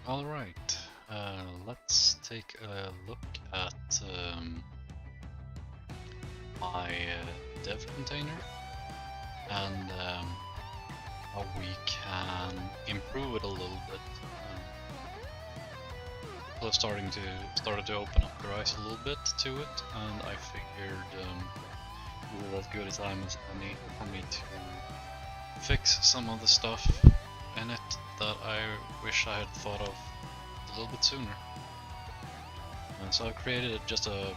Alright, let's take a look at my dev container and how we can improve it a little bit. People have started to open up their eyes a little bit to it, and I figured it was as good a time as any for me to fix some of the stuff in it that I wish I had thought of a little bit sooner. And so I created just a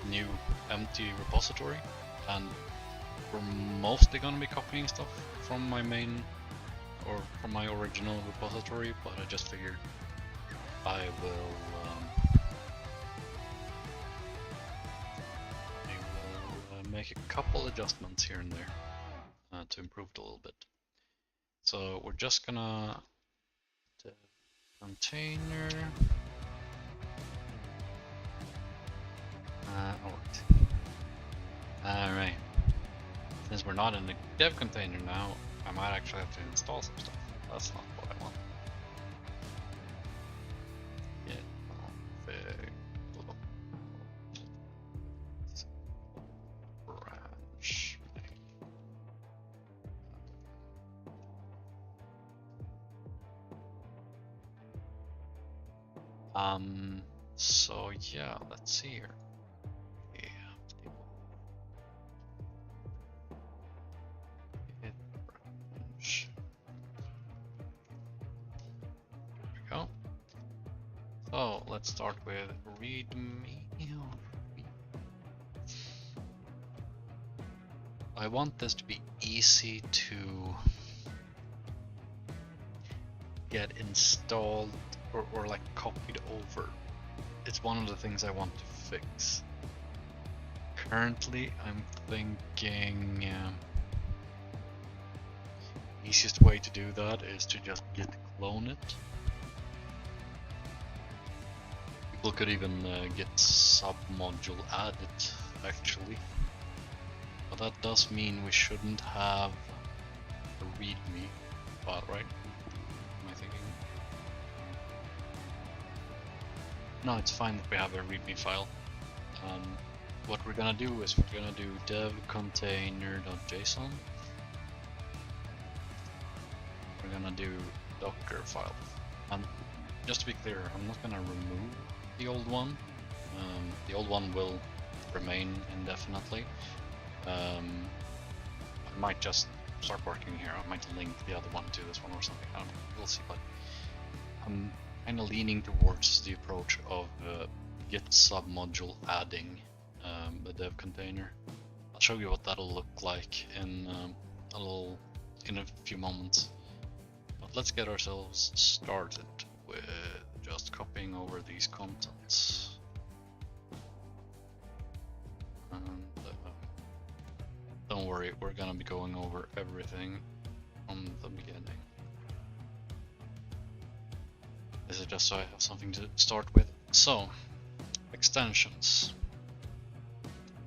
new empty repository, and we're mostly going to be copying stuff from my main or from my original repository, but I just figured I will make a couple adjustments here and there to improve it a little bit. So we're just gonna dev container. Alright. Since we're not in the dev container now, I might actually have to install some stuff. That's not what I want. Branch. So yeah, let's see here. So let's start with readme. I want this to be easy to get installed or like copied over. It's one of the things I want to fix. Currently, I'm thinking easiest way to do that is to just git clone it. People could even get submodule added actually, but that does mean we shouldn't have a readme file, right? Am I thinking? No, it's fine that we have a readme file. What we're gonna do is we're gonna do dev container.json. We're gonna do docker file. And just to be clear, I'm not gonna remove the old one. The old one will remain indefinitely. I might just start working here. I might link the other one to this one or something. I don't know. We'll see. But I'm kind of leaning towards the approach of git submodule adding the dev container. I'll show you what that'll look like in a few moments. But let's get ourselves started with just copying over these contents. And don't worry, we're gonna be going over everything from the beginning. This is just so I have something to start with. So, extensions.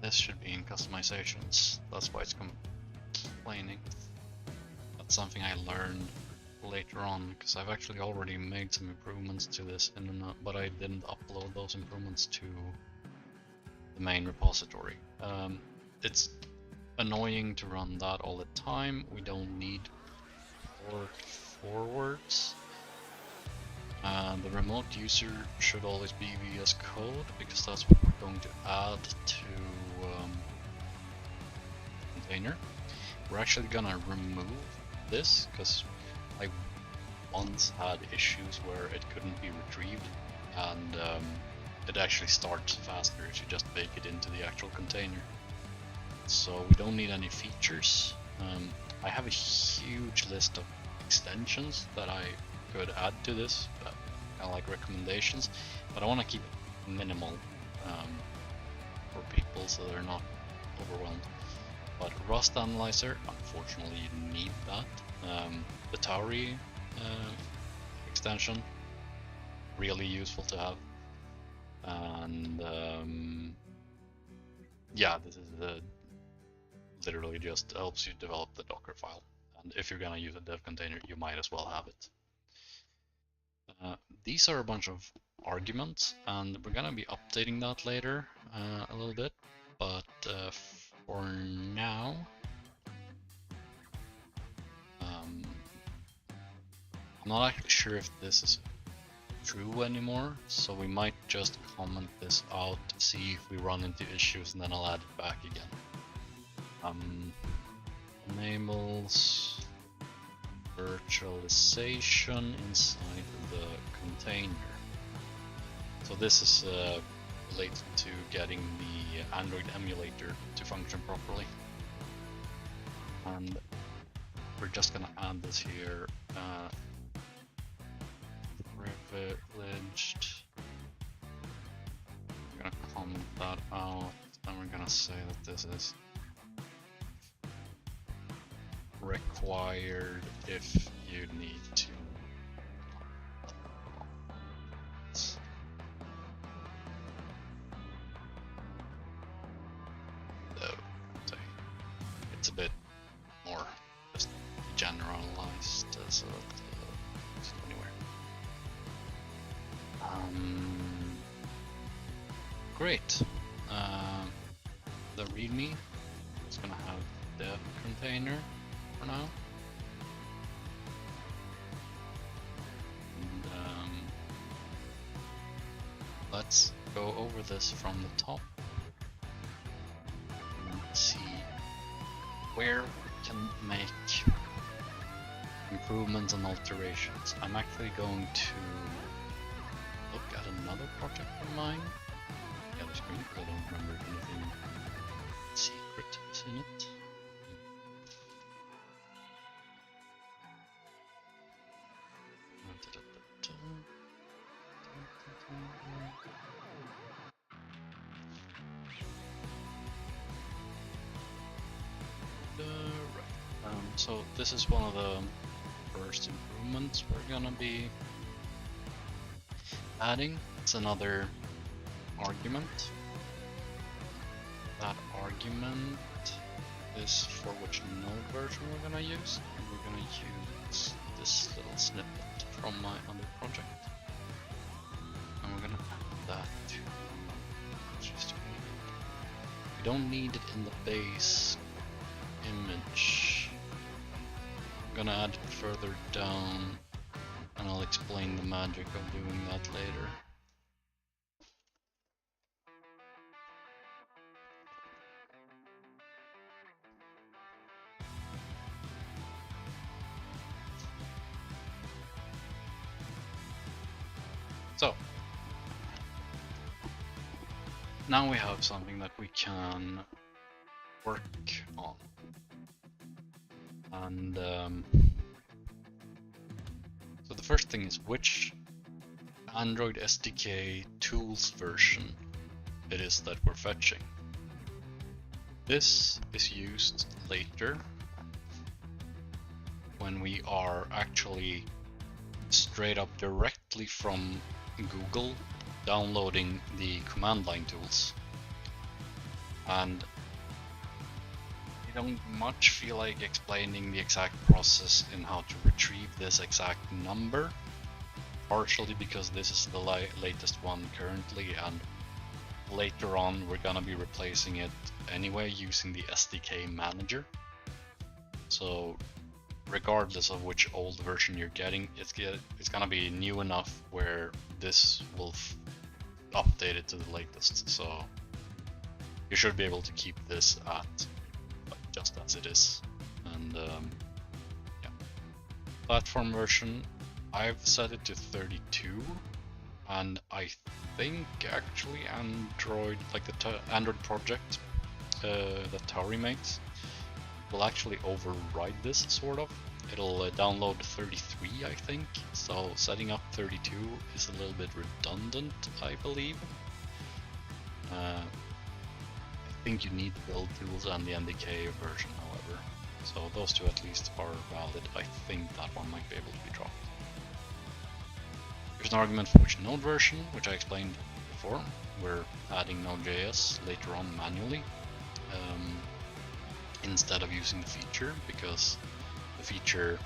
This should be in customizations. That's why it's complaining. That's something I learned later on, because I've actually already made some improvements to this, but I didn't upload those improvements to the main repository. It's annoying to run that all the time. We don't need port forwards. The remote user should always be VS Code, because that's what we're going to add to the container. We're actually gonna remove this because I once had issues where it couldn't be retrieved, and it actually starts faster if you just bake it into the actual container. So we don't need any features. I have a huge list of extensions that I could add to this, kind of like recommendations, but I want to keep it minimal for people so they're not overwhelmed. But Rust Analyzer, unfortunately, you need that. The Tauri extension, really useful to have. And yeah, this is literally just helps you develop the Docker file. And if you're gonna use a dev container, you might as well have it. These are a bunch of arguments, and we're gonna be updating that later a little bit, but for now, I'm not actually sure if this is true anymore, so we might just comment this out, see if we run into issues, and then I'll add it back again. Enables virtualization inside the container. So this is related to getting the Android emulator to function properly. And we're just gonna add this here. Privileged. We're gonna comment that out, and we're gonna say that this is required if you need to. So it's a bit more just generalized so that anywhere. Great. The README is gonna have the container for now. And, let's go over this from the top and see where we can make improvements and alterations. I'm actually going to look at another project of mine. Yeah, the screen, I don't remember anything secret in it. So this is one of the first improvements we're gonna be adding. It's another argument. That argument is for which node version we're gonna use, and we're gonna use this little snippet from my other project, and we're gonna add that to. We don't need it in the base image. I'm gonna add it further down, and I'll explain the magic of doing that later. So, now we have something that we can work on. And so the first thing is which Android SDK tools version it is that we're fetching. This is used later when we are actually straight up directly from Google downloading the command line tools. And I don't much feel like explaining the exact process in how to retrieve this exact number, partially because this is the latest one currently, and later on we're gonna be replacing it anyway using the SDK manager. So regardless of which old version you're getting, it's gonna be new enough where this will update it to the latest. So you should be able to keep this at just as it is. And yeah, platform version, I've set it to 32, and I think actually Android, like the Android project that Tauri makes, will actually override this sort of. It'll download 33, I think. So setting up 32 is a little bit redundant, I believe. I think you need build tools and the NDK version, however. So those two at least are valid. I think that one might be able to be dropped. There's an argument for which node version, which I explained before. We're adding Node.js later on manually instead of using the feature, because the feature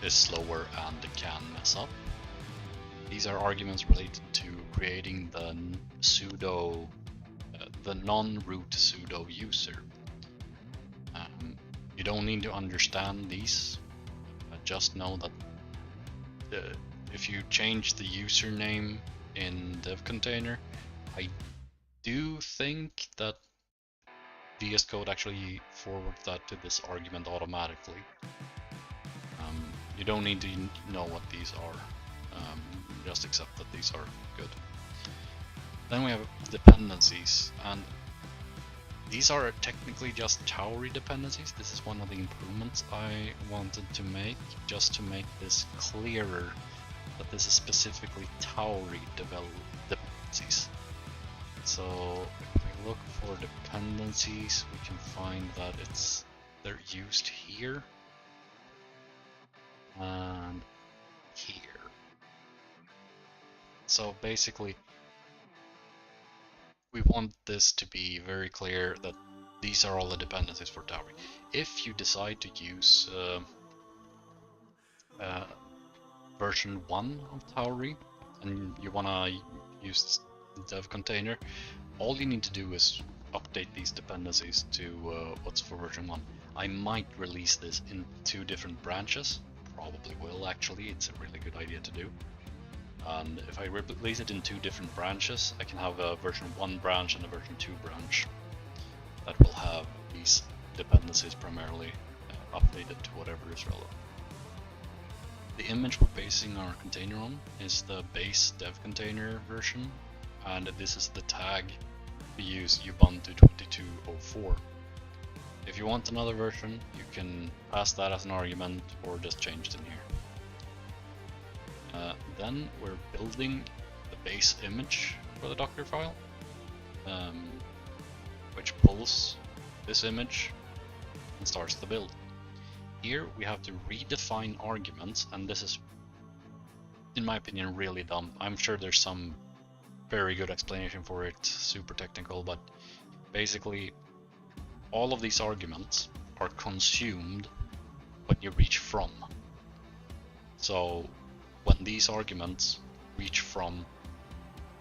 is slower and it can mess up. These are arguments related to creating the the non-root pseudo user. You don't need to understand these. Just know that if you change the username in dev container, I do think that VS Code actually forwards that to this argument automatically. You don't need to know what these are. Just accept that these are good. Then we have dependencies, and these are technically just Tauri dependencies. This is one of the improvements I wanted to make, just to make this clearer that this is specifically Tauri dependencies. So if we look for dependencies, we can find that they're used here and here. So basically, we want this to be very clear that these are all the dependencies for Tauri. If you decide to use version 1 of Tauri and you want to use the dev container, all you need to do is update these dependencies to what's for version 1. I might release this in 2 different branches, probably will actually, it's a really good idea to do. And if I release it in 2 different branches, I can have a version 1 branch and a version 2 branch that will have these dependencies primarily updated to whatever is relevant. The image we're basing our container on is the base dev container version, and this is the tag we use Ubuntu 22.04. If you want another version, you can pass that as an argument or just change it in here. Then we're building the base image for the Docker file, which pulls this image and starts the build. Here we have to redefine arguments, and this is, in my opinion, really dumb. I'm sure there's some very good explanation for it, super technical, but basically all of these arguments are consumed when you reach from. So when these arguments reach from,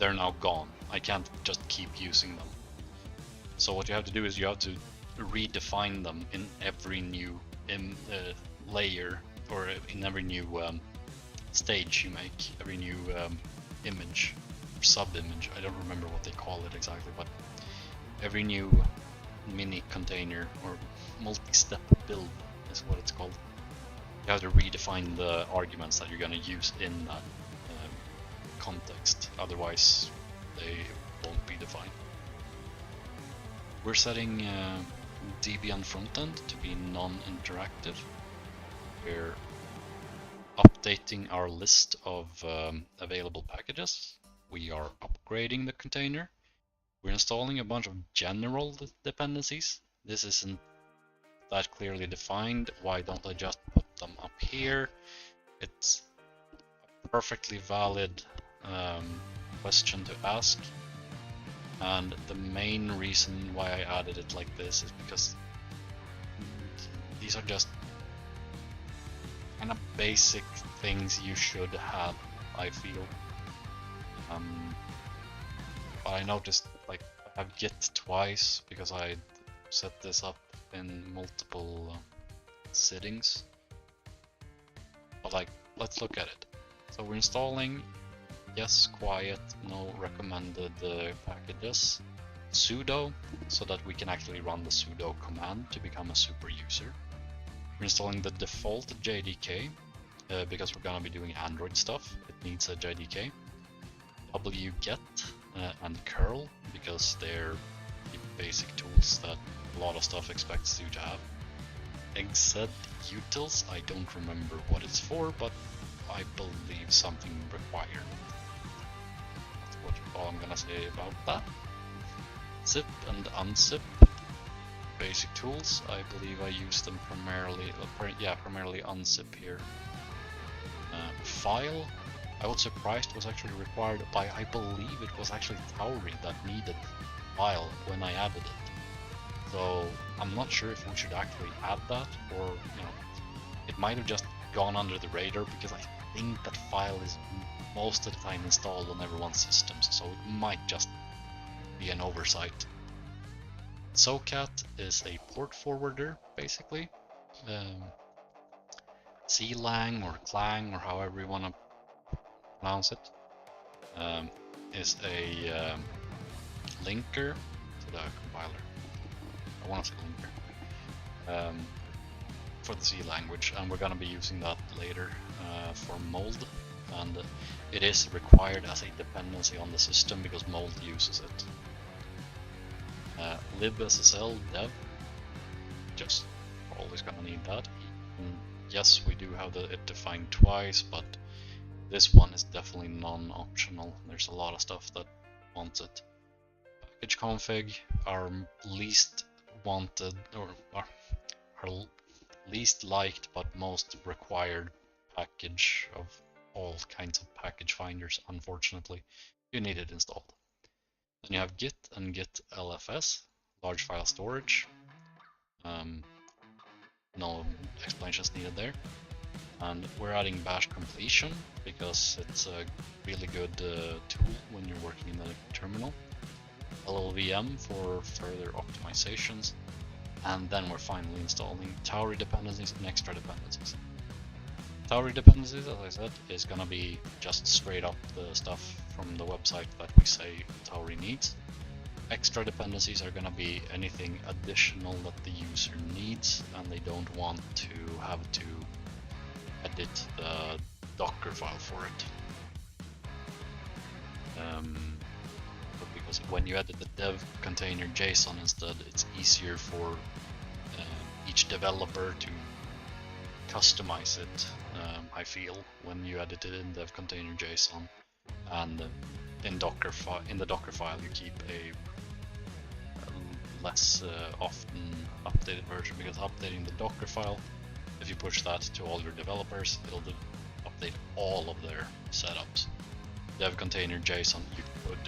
they're now gone. I can't just keep using them. So what you have to do is you have to redefine them in every new layer, or in every new stage you make, every new image or sub-image. I don't remember what they call it exactly, but every new mini container or multi-step build is what it's called. You have to redefine the arguments that you're going to use in that context, otherwise they won't be defined. We're setting Debian frontend to be non-interactive. We're updating our list of available packages. We are upgrading the container. We're installing a bunch of general dependencies. This isn't that clearly defined. Why don't I just put them up here? It's a perfectly valid question to ask. And the main reason why I added it like this is because these are just kind of basic things you should have, I feel. But I noticed, like, I have git twice because I set this up in multiple settings. But like, let's look at it. So we're installing yes, quiet, no recommended packages, sudo, so that we can actually run the sudo command to become a super user. We're installing the default JDK because we're gonna be doing Android stuff. It needs a JDK. wget and curl, because they're the basic tools that a lot of stuff expects you to have. Exed utils, I don't remember what it's for, but I believe something required. That's all I'm gonna say about that. Zip and unzip, basic tools. I believe I use them primarily, primarily unzip here. File, I was surprised was actually required by, I believe it was actually Tauri that needed file when I added it. So I'm not sure if we should actually add that, or it might have just gone under the radar because I think that file is most of the time installed on everyone's systems, so it might just be an oversight. SoCat is a port forwarder, basically. CLang or Clang, or however you want to pronounce it, is a linker to the compiler. I want to say linker. For the C language, and we're going to be using that later for mold, and it is required as a dependency on the system because mold uses it. libSSL dev, just always going to need that. And yes, we do have it defined twice, but this one is definitely non-optional. There's a lot of stuff that wants it. Package config, our least wanted, or our least liked but most required package of all kinds of package finders. Unfortunately, you need it installed. Then you have git and git LFS, large file storage. No explanations needed there. And we're adding bash completion because it's a really good tool when you're working in the terminal. LLVM for further optimizations. And then we're finally installing Tauri dependencies and extra dependencies. Tauri dependencies, as I said, is going to be just straight up the stuff from the website that we say Tauri needs. Extra dependencies are going to be anything additional that the user needs and they don't want to have to edit the Docker file for it. Because when you edit the dev container JSON instead, it's easier for each developer to customize it, I feel, when you edit it in dev container JSON, and in the Docker file you keep a less often updated version, because updating the Docker file, if you push that to all your developers, it'll update all of their setups. Dev container JSON you could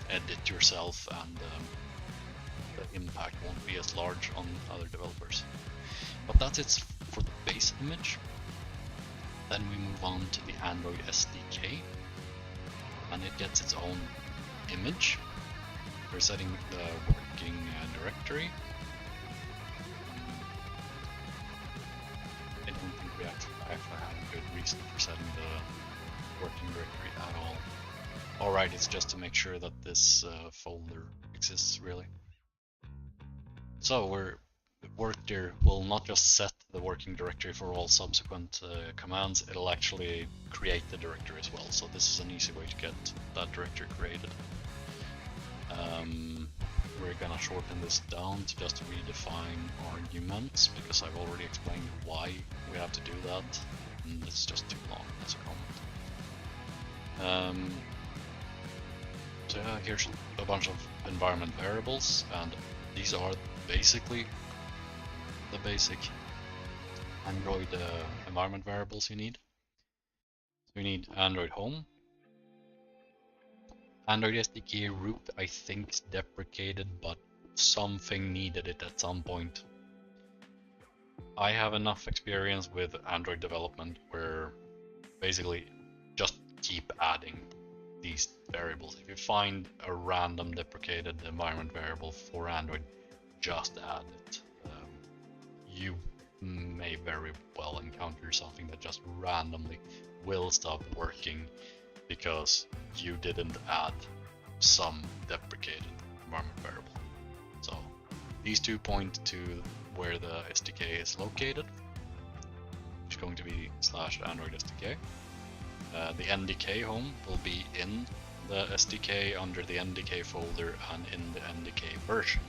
edit yourself, and the impact won't be as large on other developers. But that's it for the base image. Then we move on to the Android SDK, and it gets its own image. We're setting the working directory. I don't think we actually have a good reason for setting the working directory at all. Alright, it's just to make sure that this folder exists, really. So worker will not just set the working directory for all subsequent commands, it'll actually create the directory as well. So this is an easy way to get that directory created. We're gonna shorten this down to just redefine arguments, because I've already explained why we have to do that, and it's just too long as a comment. So here's a bunch of environment variables, and these are basically the basic Android environment variables you need. So we need Android home. Android SDK root, I think, is deprecated, but something needed it at some point. I have enough experience with Android development where basically just keep adding these variables. If you find a random deprecated environment variable for Android, just add it. You may very well encounter something that just randomly will stop working because you didn't add some deprecated environment variable. So these two point to where the SDK is located, which is going to be /Android SDK. The NDK home will be in the SDK under the NDK folder and in the NDK version.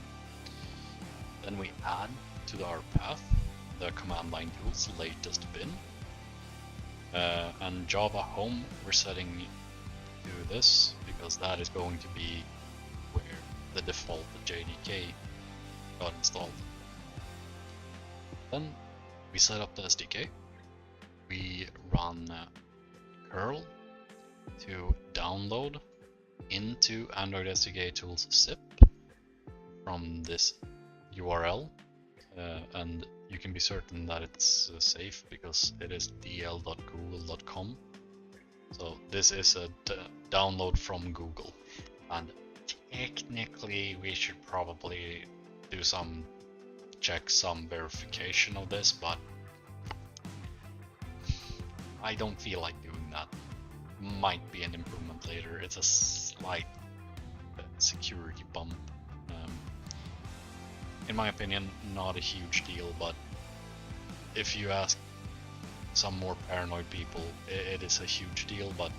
Then we add to our path the command line tools latest bin. And Java home, we're setting to this because that is going to be where the default JDK got installed. Then we set up the SDK. We run curl to download into Android SDK tools zip from this URL, and you can be certain that it's safe because it is dl.google.com. So this is a download from Google, and technically we should probably do some verification of this, but I don't feel like doing that. Might be an improvement later. It's a slight security bump. In my opinion, not a huge deal, but if you ask some more paranoid people, it is a huge deal, but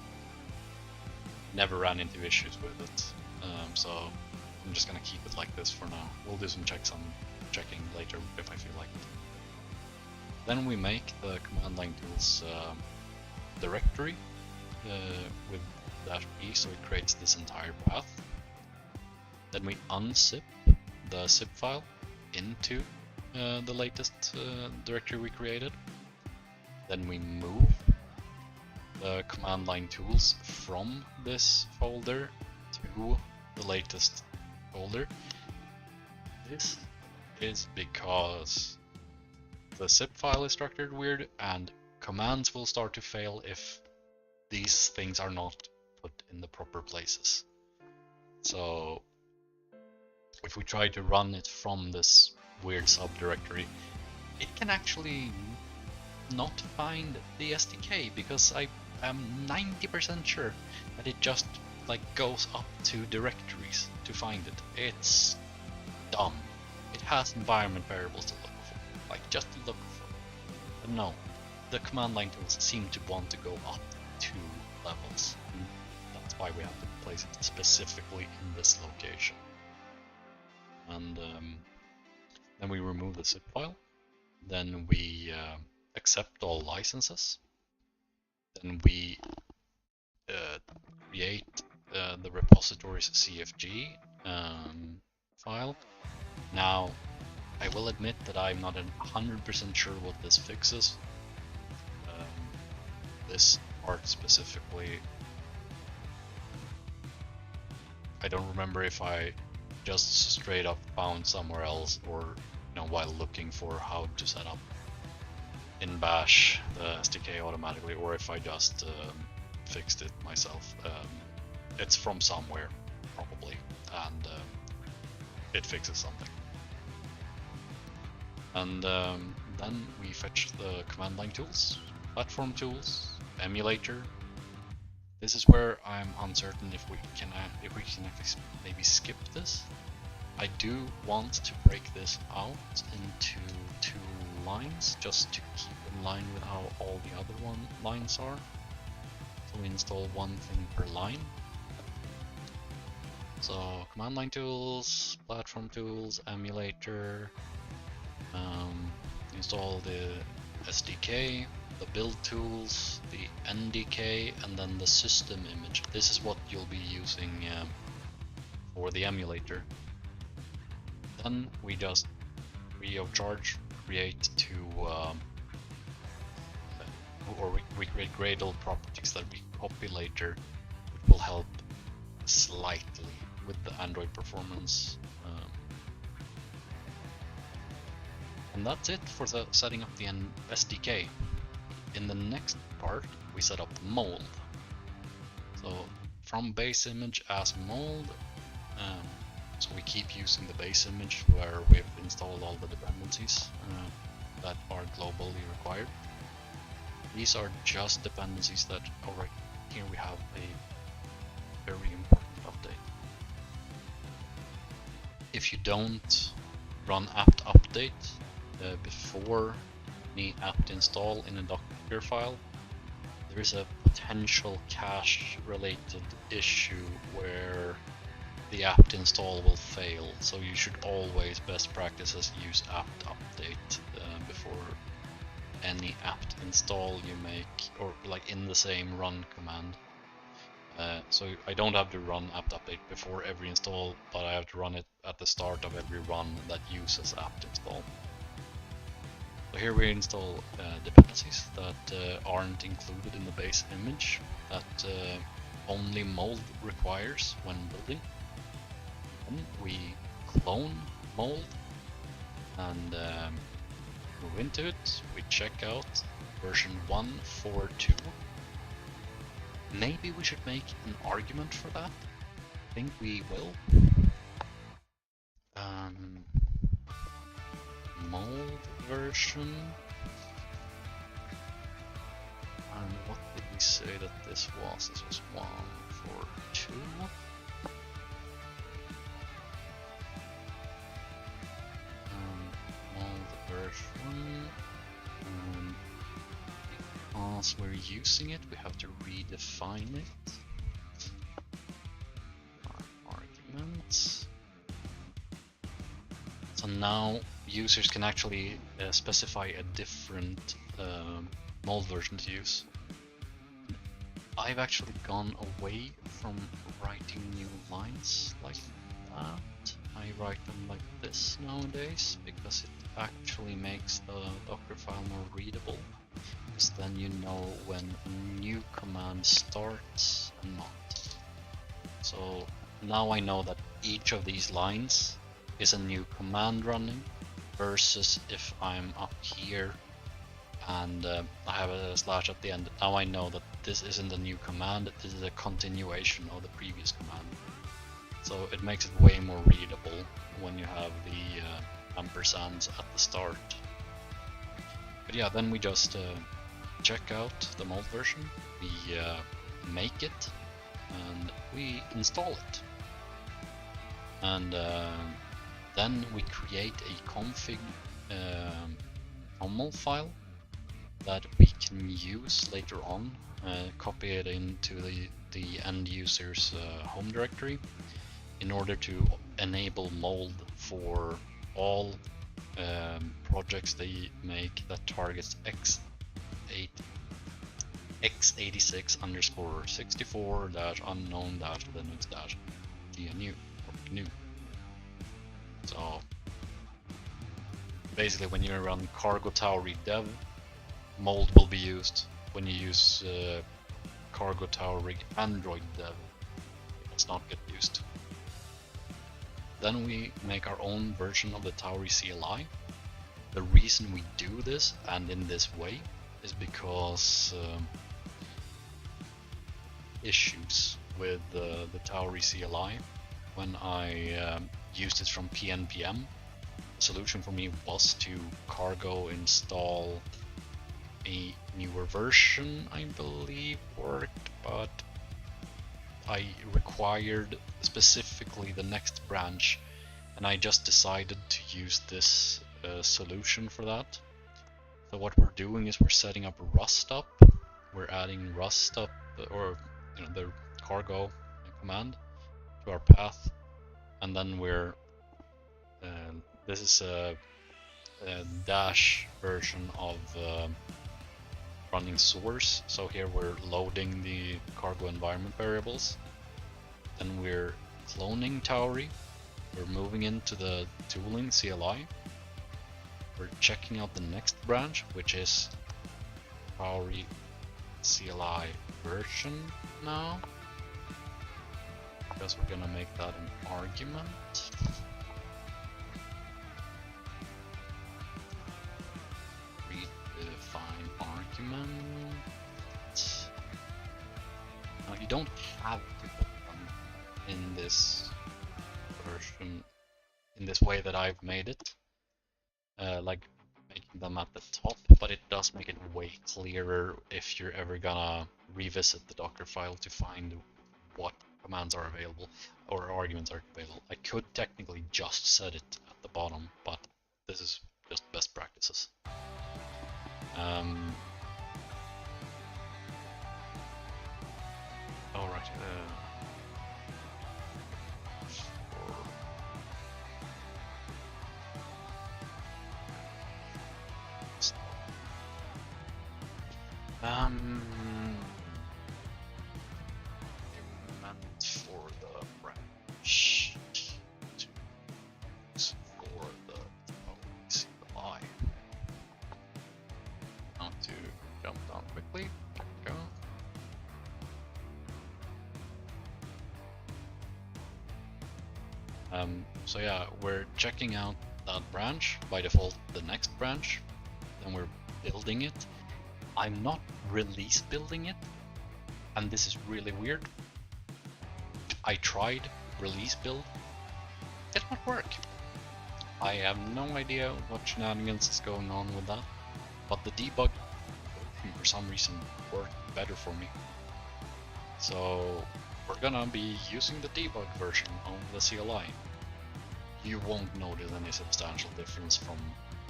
never ran into issues with it. So I'm just gonna keep it like this for now. We'll do some checking later if I feel like it. Then we make the command line tools directory with -b, so it creates this entire path. Then we unzip the zip file into the latest directory we created. Then we move the command line tools from this folder to the latest folder. This is because the zip file is structured weird and commands will start to fail if these things are not put in the proper places. So if we try to run it from this weird subdirectory, it can actually not find the SDK because I am 90% sure that it just like goes up to directories to find it. It's dumb. It has environment variables to look for, like just to look for. But no, the command line tools seem to want to go up 2 levels. And that's why we have to place it specifically in this location. And then we remove the zip file. Then we accept all licenses. Then we create the repository's CFG file. Now, I will admit that I'm not 100% sure what this fixes. This part specifically, I don't remember if I just straight up found somewhere else or while looking for how to set up in Bash the SDK automatically, or if I just fixed it myself. It's from somewhere probably, and it fixes something. And then we fetch the command line tools, platform tools, emulator. This is where I'm uncertain if we can maybe skip this. I do want to break this out into 2 lines just to keep in line with how all the other lines are. So we install 1 thing per line. So command line tools, platform tools, emulator, install the SDK, the build tools, the NDK, and then the system image. This is what you'll be using for the emulator. Then we just free of charge create we create Gradle properties that we copy later, which will help slightly with the Android performance. And that's it for the setting up the SDK. In the next part, we set up the mold. So from base image as mold, so we keep using the base image where we've installed all the dependencies that are globally required. These are just dependencies that already here we have a very important update. If you don't run apt update before any apt install in a Docker file, there is a potential cache related issue where the apt install will fail. So you should always, best practices, use apt update before any apt install you make, or like in the same run command. So I don't have to run apt update before every install, but I have to run it at the start of every run that uses apt install. So here we install dependencies that aren't included in the base image, that only mold requires when building. Then we clone mold, and move into it, we check out version 1.4.2. Maybe we should make an argument for that. I think we will. Mold version. And what did we say that this was? This was 1.4.2. Mold version. Because we're using it, we have to redefine it. Arguments. So now users can actually specify a different mold version to use. I've actually gone away from writing new lines like that. I write them like this nowadays because it actually makes the Docker file more readable. Because then you know when a new command starts and not. So now I know that each of these lines is a new command running, versus if I'm up here and I have a slash at the end. Now I know that this isn't a new command, this is a continuation of the previous command. So it makes it way more readable when you have the ampersands at the start. But yeah, then we just check out the mold version, we make it, and we install it. And then we create a config YAML file that we can use later on, copy it into the end user's home directory in order to enable mold for all projects they make that targets x86_64-unknown-linux-gnu or GNU. So basically, when you run cargo tower redev, mold will be used. When you use cargo tower rig android dev, it does not get used. Then we make our own version of the Tauri CLI. The reason we do this and in this way is because issues with the Tauri CLI. When I used it from PNPM, the solution for me was to cargo install a newer version, I believe worked, but I required specifically the next branch, and I just decided to use this solution for that. So what we're doing is we're setting up Rust up. We're adding Rust up, or the cargo command to our path, and then we're this is a dash version of running source. So here we're loading the cargo environment variables. Then we're cloning Tauri. We're moving into the tooling CLI. We're checking out the next branch, which is Tauri CLI version now, because we're gonna make that an argument. Redefine argument. Now you don't have to put them in this version, in this way that I've made it, like making them at the top, but it does make it way clearer if you're ever gonna revisit the Docker file to find what commands are available or arguments are available. I could technically just set it at the bottom, but this is just best practices. Alright, meant for the branch to use for the CLI. Now to jump down quickly, go. So yeah, we're checking out that branch, by default the next branch, and we're building it. I'm not release building it, and this is really weird. I tried release build, did not work. I have no idea what shenanigans is going on with that, but the debug for some reason worked better for me. So we're gonna be using the debug version of the CLI. You won't notice any substantial difference from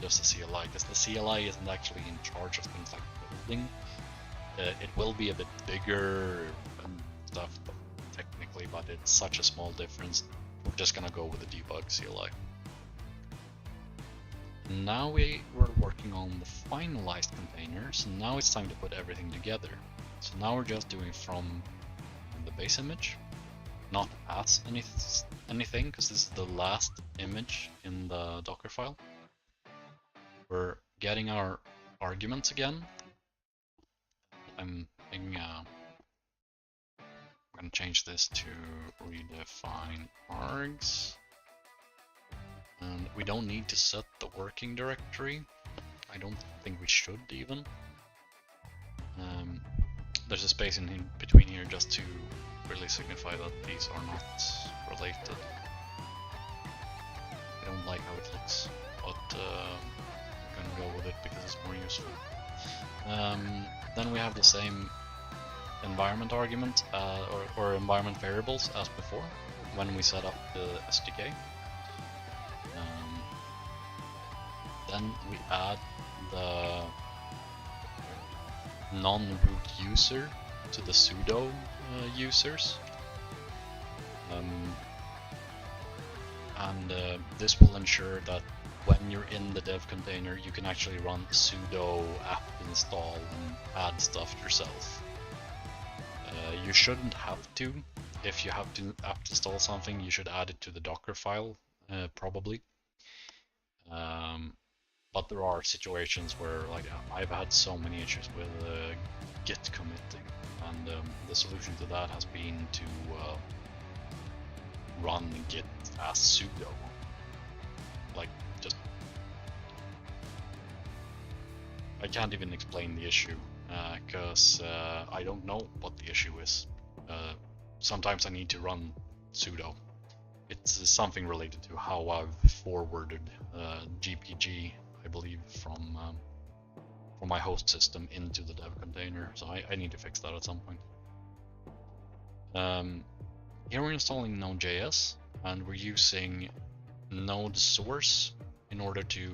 just the CLI, because the CLI isn't actually in charge of things like building. It will be a bit bigger and stuff technically, but it's such a small difference. We're just gonna go with the debug CLI. Now we're working on the finalized container, so now it's time to put everything together. So now we're just doing from the base image, not as anything, because this is the last image in the Docker file. We're getting our arguments again. I'm gonna change this to redefine args. And we don't need to set the working directory. I don't think we should even. There's a space in between here just to really signify that these are not related. I don't like how it looks, but we're gonna go with it because it's more useful. Then we have the same environment argument or environment variables as before when we set up the SDK. Then we add the non-root user to the sudo users, and this will ensure that when you're in the dev container you can actually run sudo apt install and add stuff yourself. You shouldn't have to. If you have to apt install something, you should add it to the Docker file, probably. But there are situations where, like, I've had so many issues with git committing, and the solution to that has been to run git as sudo. Like, just I can't even explain the issue because I don't know what the issue is. Sometimes I need to run sudo. It's something related to how I've forwarded GPG, I believe, from my host system into the dev container, so I need to fix that at some point. Here we're installing Node.js, and we're using Node source in order to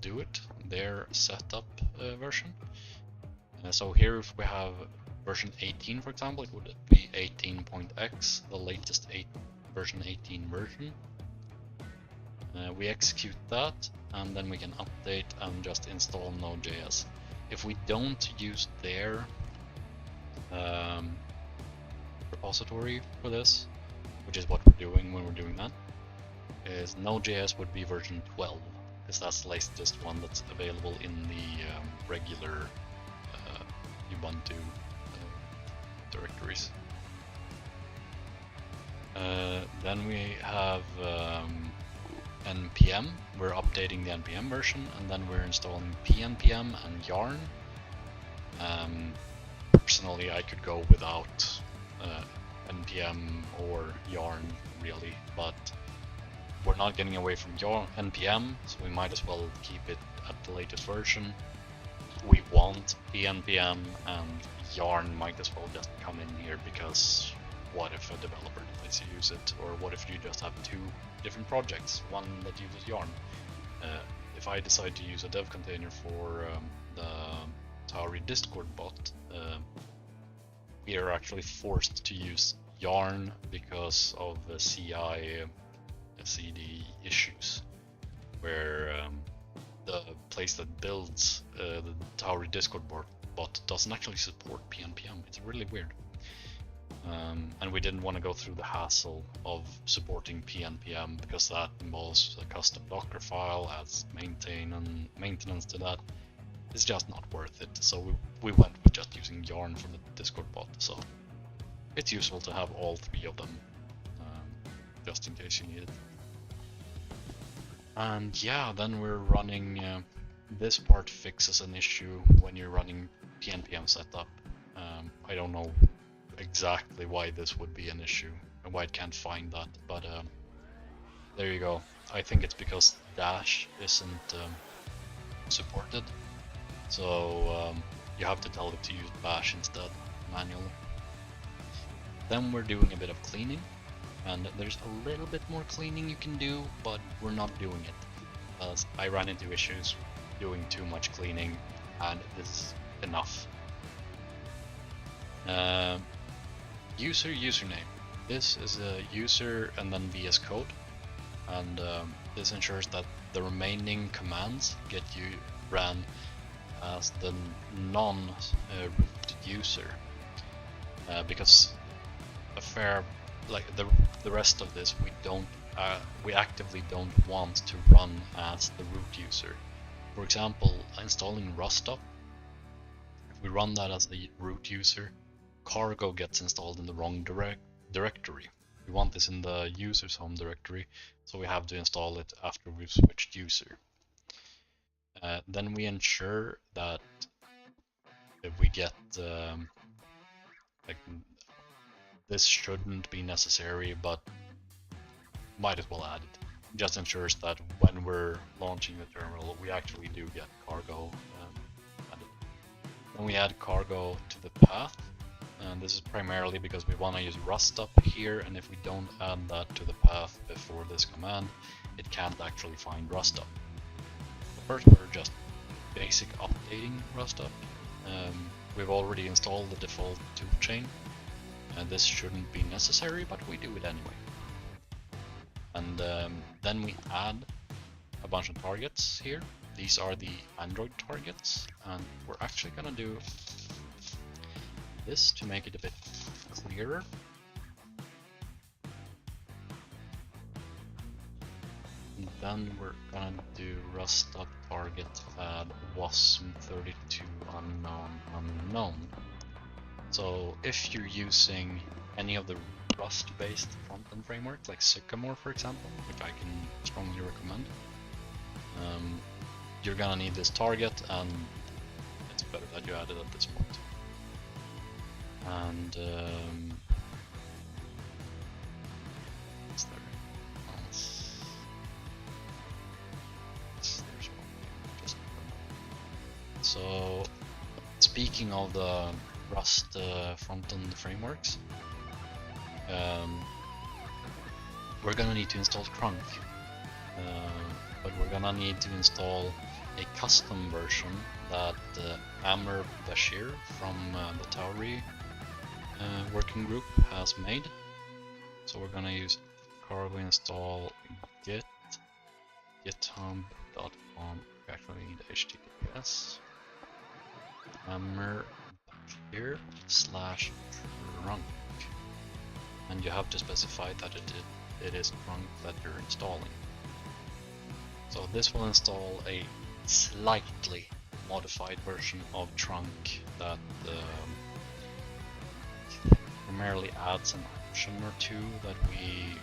do it, their setup version. So here if we have version 18, for example, it would be 18.x, the latest version 18 version. We execute that, and then we can update and just install Node.js. If we don't use their repository for this, which is what we're doing when we're doing that, is Node.js would be version 12, because that's the latest one that's available in the regular Ubuntu directories. Then we have npm. We're updating the npm version, and then we're installing pnpm and yarn. Personally, I could go without npm or yarn, really, but we're not getting away from npm, so we might as well keep it at the latest version. We want pnpm, and yarn might as well just come in here, because what if a developer decides to use it, or what if you just have two different projects, one that uses yarn? If I decide to use a dev container for the Tauri Discord bot, we are actually forced to use yarn because of the CI CD issues, where the place that builds the Tauri Discord bot doesn't actually support PNPM. It's really weird. And we didn't want to go through the hassle of supporting PNPM, because that involves a custom Docker file, adds maintenance to that. It's just not worth it. So we went with just using yarn for the Discord bot. So it's useful to have all three of them, just in case you need it. And yeah, then we're running this part fixes an issue when you're running PNPM setup. I don't know exactly why this would be an issue and why it can't find that, but there you go. I think it's because dash isn't supported, so you have to tell it to use bash instead manually. Then we're doing a bit of cleaning, and there's a little bit more cleaning you can do, but we're not doing it because I ran into issues doing too much cleaning, and this is enough. User username. This is a user and then VS Code, and this ensures that the remaining commands get you ran as the non-root user, because a fair, like the rest of this, we actively don't want to run as the root user. For example, installing Rustop, if we run that as the root user, cargo gets installed in the wrong directory. We want this in the user's home directory, so we have to install it after we've switched user. Then we ensure that if we get like, this shouldn't be necessary, but might as well add it. Just ensures that when we're launching the terminal, we actually do get cargo added. Then we add cargo to the path, and this is primarily because we want to use Rustop here, and if we don't add that to the path before this command, it can't actually find Rustop. First, we're just basic updating Rustop. We've already installed the default toolchain, and this shouldn't be necessary, but we do it anyway. And then we add a bunch of targets here. These are the Android targets, and we're actually gonna do this to make it a bit clearer. And then we're gonna do Rustop target add wasm32 unknown. So if you're using any of the Rust-based front-end frameworks, like Sycamore, for example, which I can strongly recommend, you're gonna need this target, and it's better that you add it at this point. And is there else? There's one. Just so, speaking of the Rust front-end frameworks, we're gonna need to install Trunk, but we're gonna need to install a custom version that Amr Bashir from the Tauri working group has made. So we're gonna use cargo install git github.com. We actually need HTTPS Amr Bashir /trunk. And you have to specify that it is Trunk that you're installing. So this will install a slightly modified version of Trunk that primarily adds an option or two that we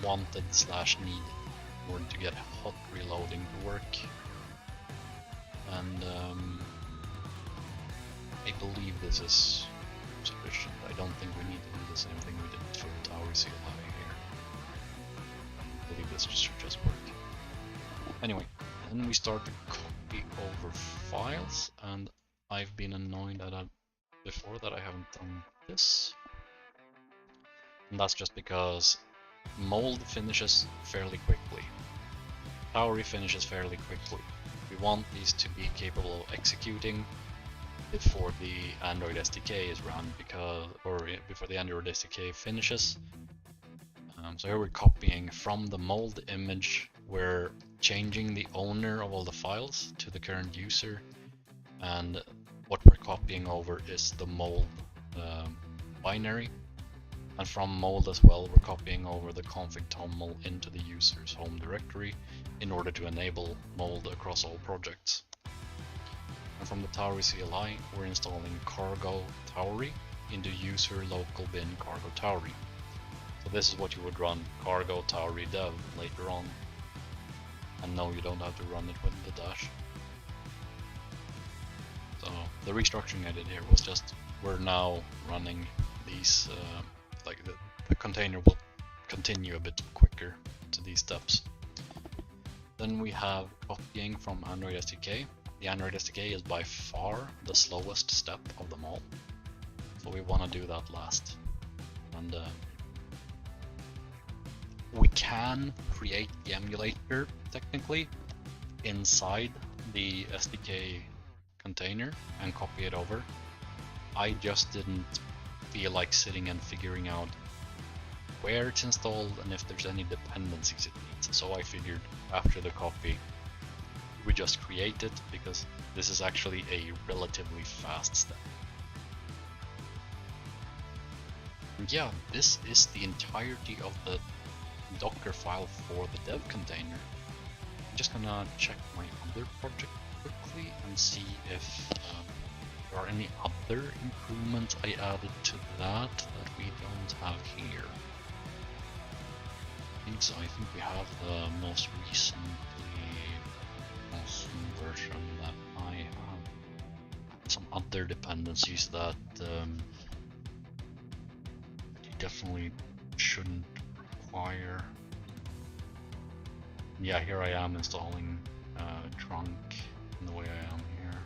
wanted / needed in order to get hot reloading to work. And I believe this is sufficient. I don't think we need to do the same thing we did for the Tauri CLI here. I believe this should just work. Anyway, then we start to copy over files, and I've been annoyed at that before that I haven't done this. And that's just because mold finishes fairly quickly. Tauri finishes fairly quickly. We want these to be capable of executing before the Android SDK is run, before the Android SDK finishes. So here we're copying from the mold image. We're changing the owner of all the files to the current user, and what we're copying over is the mold binary. And from mold as well, we're copying over the config toml into the user's home directory in order to enable mold across all projects. And from the Tauri CLI, we're installing cargo Tauri into user local bin cargo Tauri. So this is what you would run cargo Tauri dev later on. And no, you don't have to run it with the dash. So the restructuring I did here was just we're now running these like the container will continue a bit quicker to these steps. Then we have copying from Android SDK. The Android SDK is by far the slowest step of them all, so we want to do that last. And we can create the emulator technically inside the SDK container and copy it over. I just didn't feel like sitting and figuring out where it's installed and if there's any dependencies it needs. So I figured after the copy, we just create it, because this is actually a relatively fast step. And yeah, this is the entirety of the Docker file for the dev container. I'm just gonna check my other project quickly and see if there are any other improvements I added to that we don't have here. I think so. I think we have the most recent version that I have. Some other dependencies that you definitely shouldn't require. Yeah, here I am installing trunk in the way I am here.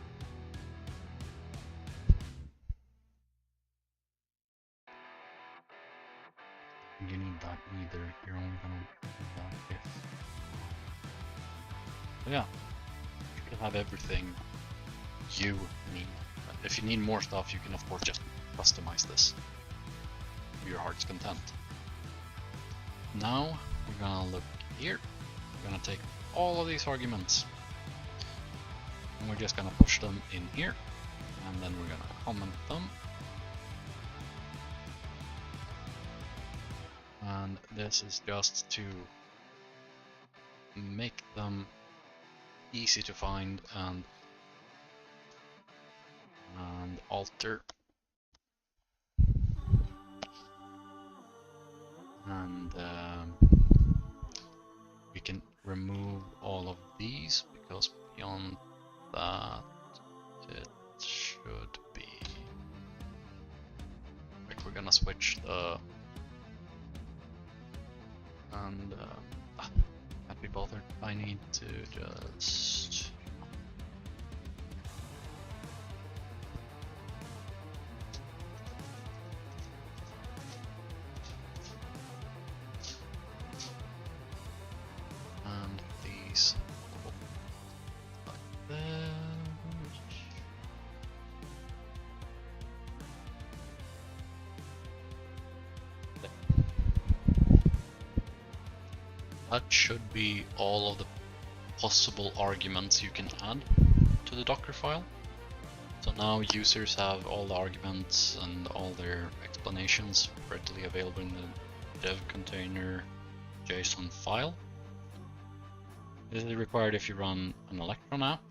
You need that either. You're only gonna do that if. So yeah, you can have everything you need. If you need more stuff, you can of course just customize this to your heart's content. Now we're gonna look here. We're gonna take all of these arguments and we're just gonna push them in here, and then we're gonna comment them. And this is just to make them easy to find and alter. And we can remove all of these, because beyond that it should be like we're gonna switch the and can't be bothered. I need to just and these like that. That should be all of the possible arguments you can add to the Docker file. So now users have all the arguments and all their explanations readily available in the dev container JSON file. This is required if you run an Electron app.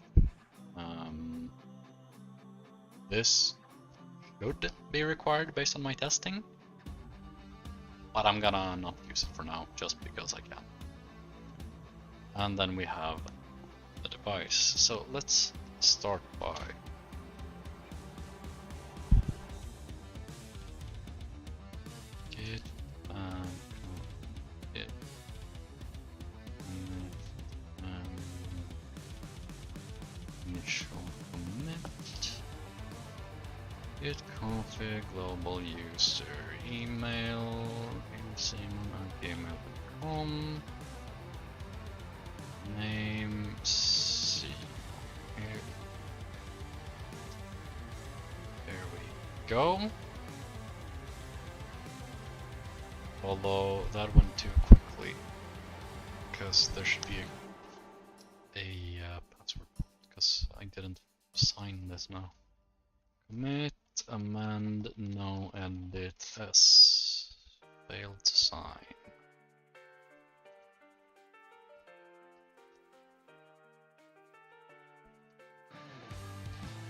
This should be required based on my testing, but I'm gonna not use it for now just because I can. And then we have the device. So let's start by git git initial commit git config global user email sim@gmail.com name C. There we go. Although that went too quickly, because there should be a password, because I didn't sign this now. Commit, amend, no edit, S. Failed to sign.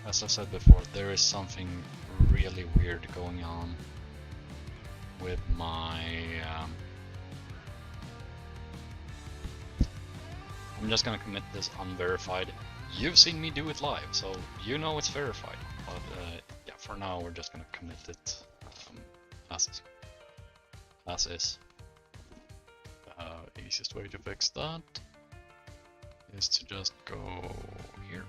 As I said before, there is something really weird going on with my I'm just gonna commit this unverified you've seen me do it live, so you know it's verified. But yeah, for now we're just gonna commit it as is. Easiest way to fix that is to just go here.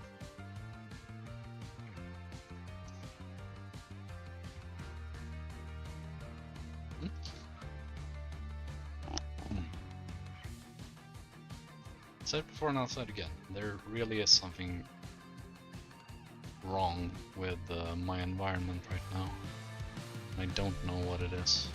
Said before and I'll say it again, there really is something wrong with my environment right now. I don't know what it is.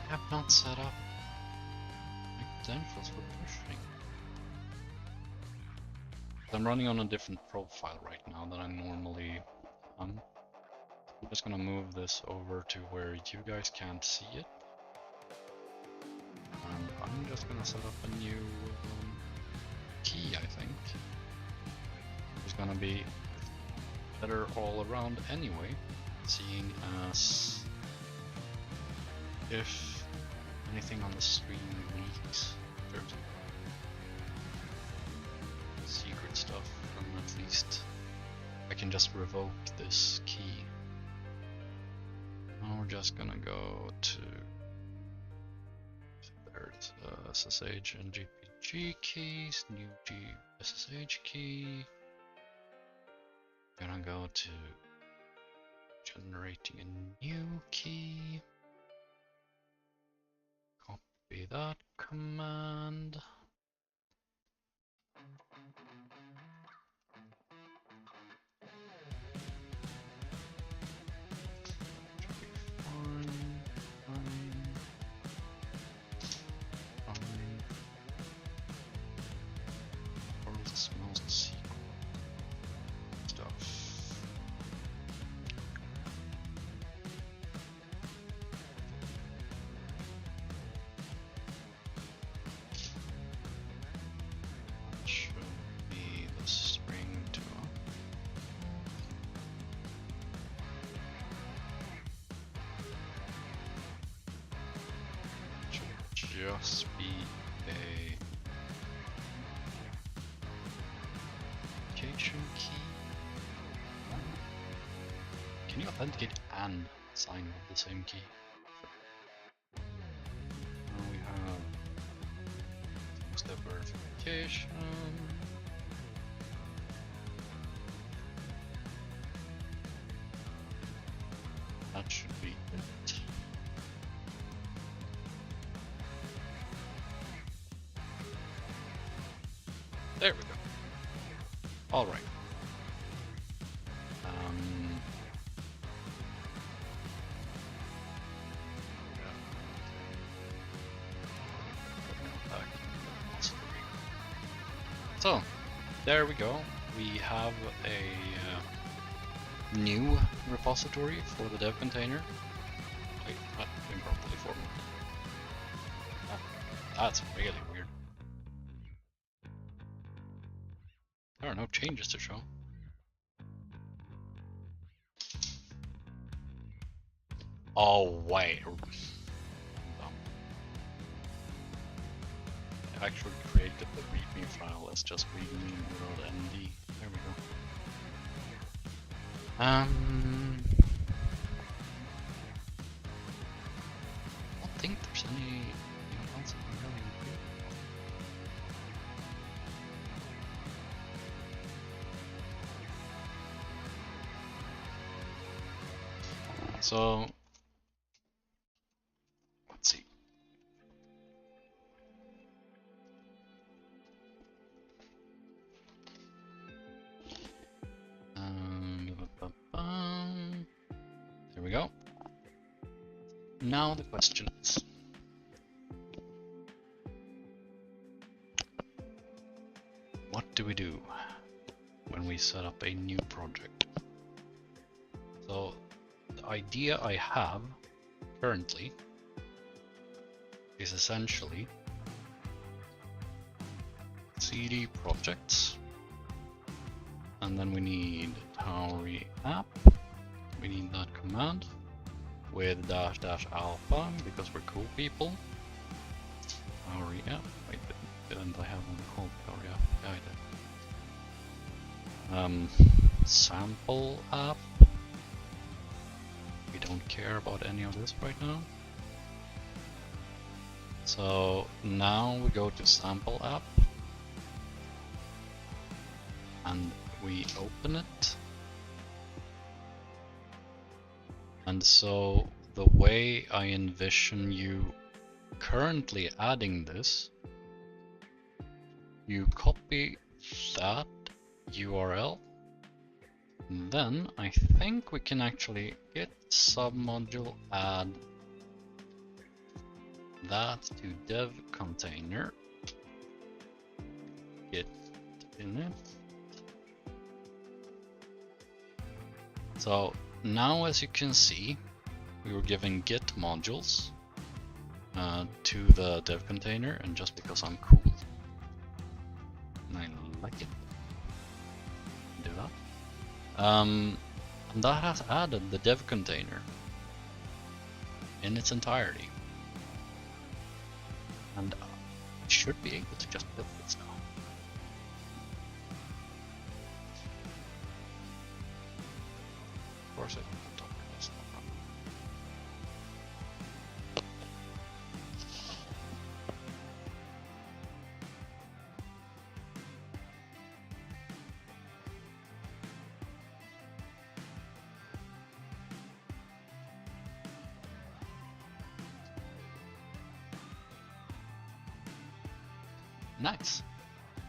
I have not set up my credentials for pushing. I'm running on a different profile right now than I normally am. I'm just gonna move this over to where you guys can't see it. And I'm just gonna set up a new key, I think. It's gonna be better all around anyway, seeing as if anything on the stream leaks, there's secret stuff, and at least I can just revoke this key. Now we're just gonna go to there's SSH and GPG keys, new SSH key. Gonna go to generating a new key. Copy that command. Just be a authentication key. Can you authenticate and sign with the same key? Now we have two-step verification. That should be it. There we go. All right. So, there we go. We have a new repository for the dev container. Wait, not improperly formatted. That's really weird. There are no changes to show. Oh wait. I actually created the readme file as just readme.md. There we go. I don't think there's anything else that we really do. So let's see. There we go. now the question is, what do we do when we set up a new project? So the idea I have currently is essentially cd projects, and then we need Tauri app. We need that command with -- alpha because we're cool people. Tauri app. Wait, didn't I have one called Tauri app? Yeah, I did. Sample app. We don't care about any of this right now. So now we go to sample app and we open it. And so the way I envision you currently adding this, you copy that URL, and then I think we can actually git submodule add that to dev container, git init. So now, as you can see, we were giving git modules to the dev container, and just because I'm cool and I like it, do that. And that has added the dev container in its entirety. And I should be able to just build this now. Of course I can talk about this, no problem. Nice.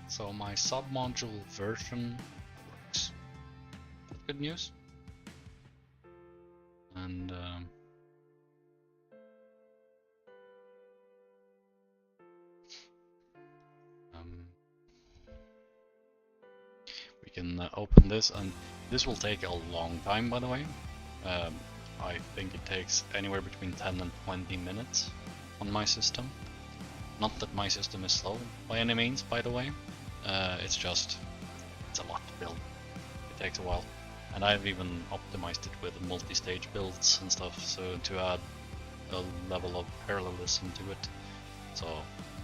So my submodule version works. That's good news. And we can open this, and this will take a long time, by the way. I think it takes anywhere between 10 and 20 minutes on my system. Not that my system is slow by any means, by the way. It's a lot to build. It takes a while. And I've even optimized it with multi-stage builds and stuff, so to add a level of parallelism to it. So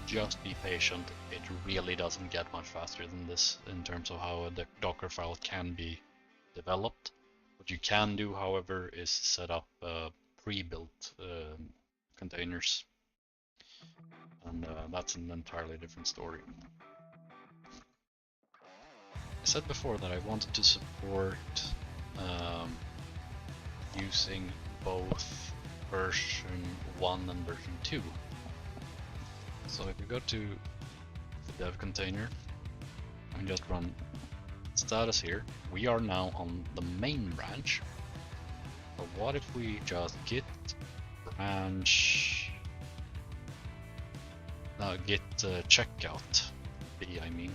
just be patient. It really doesn't get much faster than this in terms of how a Docker file can be developed. What you can do, however, is set up pre-built containers. And that's an entirely different story. I said before that I wanted to support using both version 1 and version 2. So if you go to the dev container and just run status here, we are now on the main branch. But what if we just git branch git checkout b, I mean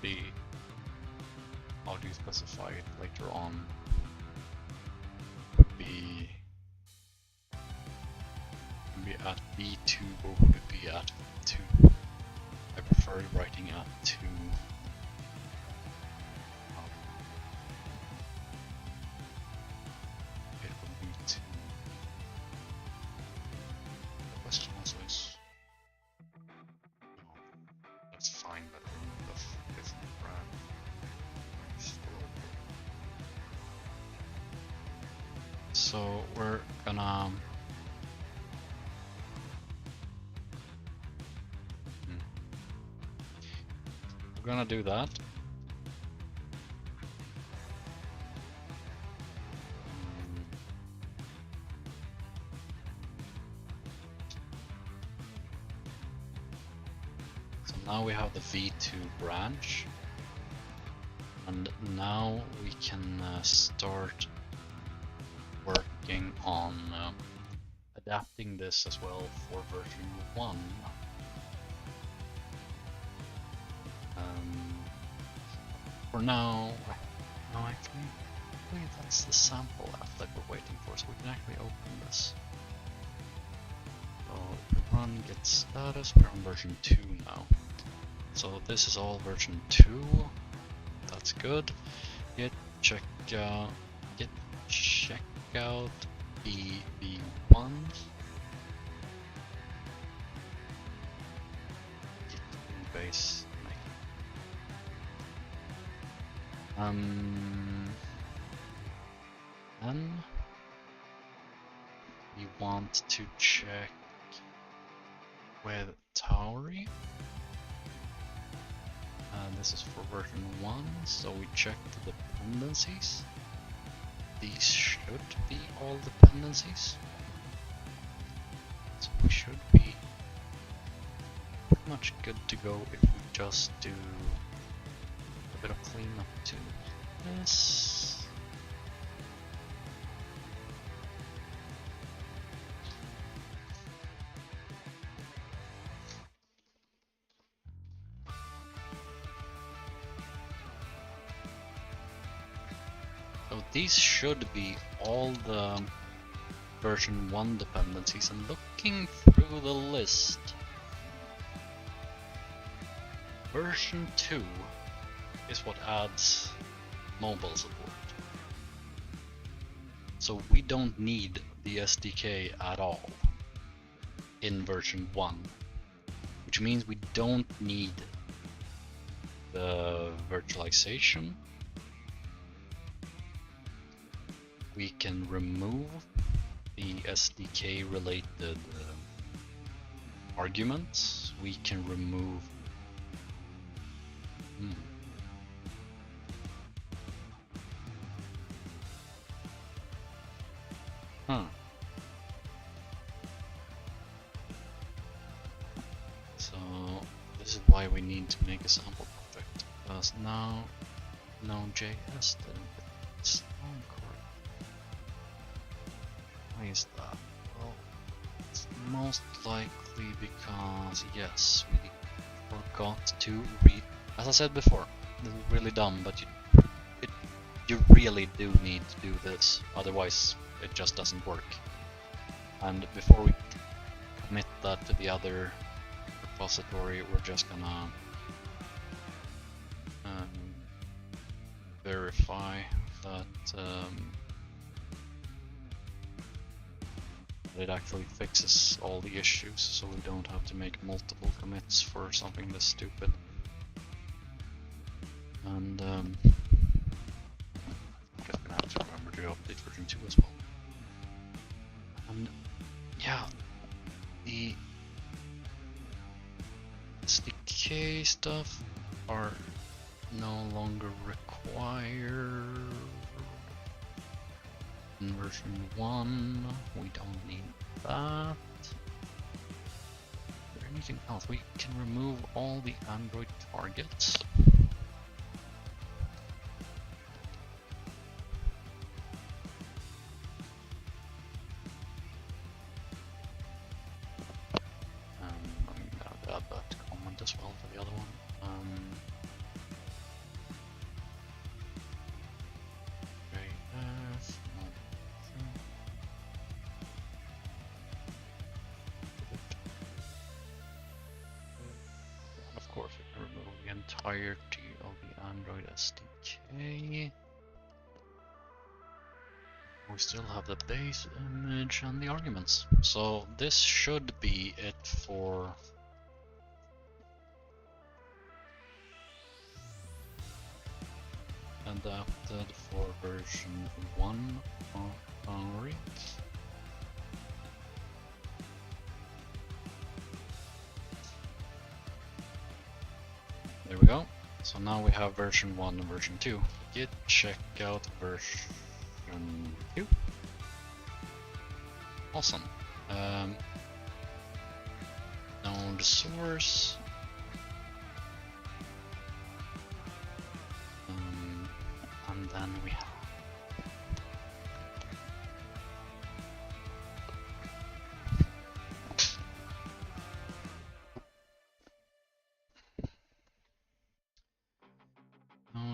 b, how do you specify it later on? Would be at b2, or would it be at 2? I prefer writing at 2. It would be 2. The question also is, no, that's fine, but remove the different brand. So we're gonna do that. So now we have the v2 branch, and now we can start working on adapting this as well for version 1. For now, no, actually, I believe that's the sample app that we're waiting for, so we can actually open this. So if we run git status, we're on version 2 now. So this is all version 2. That's good. Git check out BB1. Git base. Then we want to check with Tauri. This is for version 1, so we check the dependencies. These should be all dependencies. So we should be pretty much good to go if we just do a bit of cleanup to this. So these should be all the version 1 dependencies, and looking through the list, version 2 is what adds mobile support. So we don't need the SDK at all in version 1, which means we don't need the virtualization. We can remove the SDK related arguments. We can remove So this is why we need to make a sample project, because now Node.js didn't get its own core. Why is that? Well, it's most likely because, yes, we forgot to read. As I said before, this is really dumb, but you really do need to do this, otherwise it just doesn't work. And before we commit that to the other repository, we're just gonna verify that it actually fixes all the issues, so we don't have to make multiple commits for something this stupid. And I guess I'm gonna have to remember to update version 2 as well. And yeah, the SDK stuff are no longer required. In version 1, we don't need that. Is there anything else? We can remove all the Android targets. I'm gonna add that comment as well for the other one. Of course, we can remove the entirety of the Android SDK. We still have the base image and the arguments. So this should be it for adapted for version 1 of Tauri. There we go. So now we have version 1 and version 2. Git check out version 2. Awesome. Node source. And then we have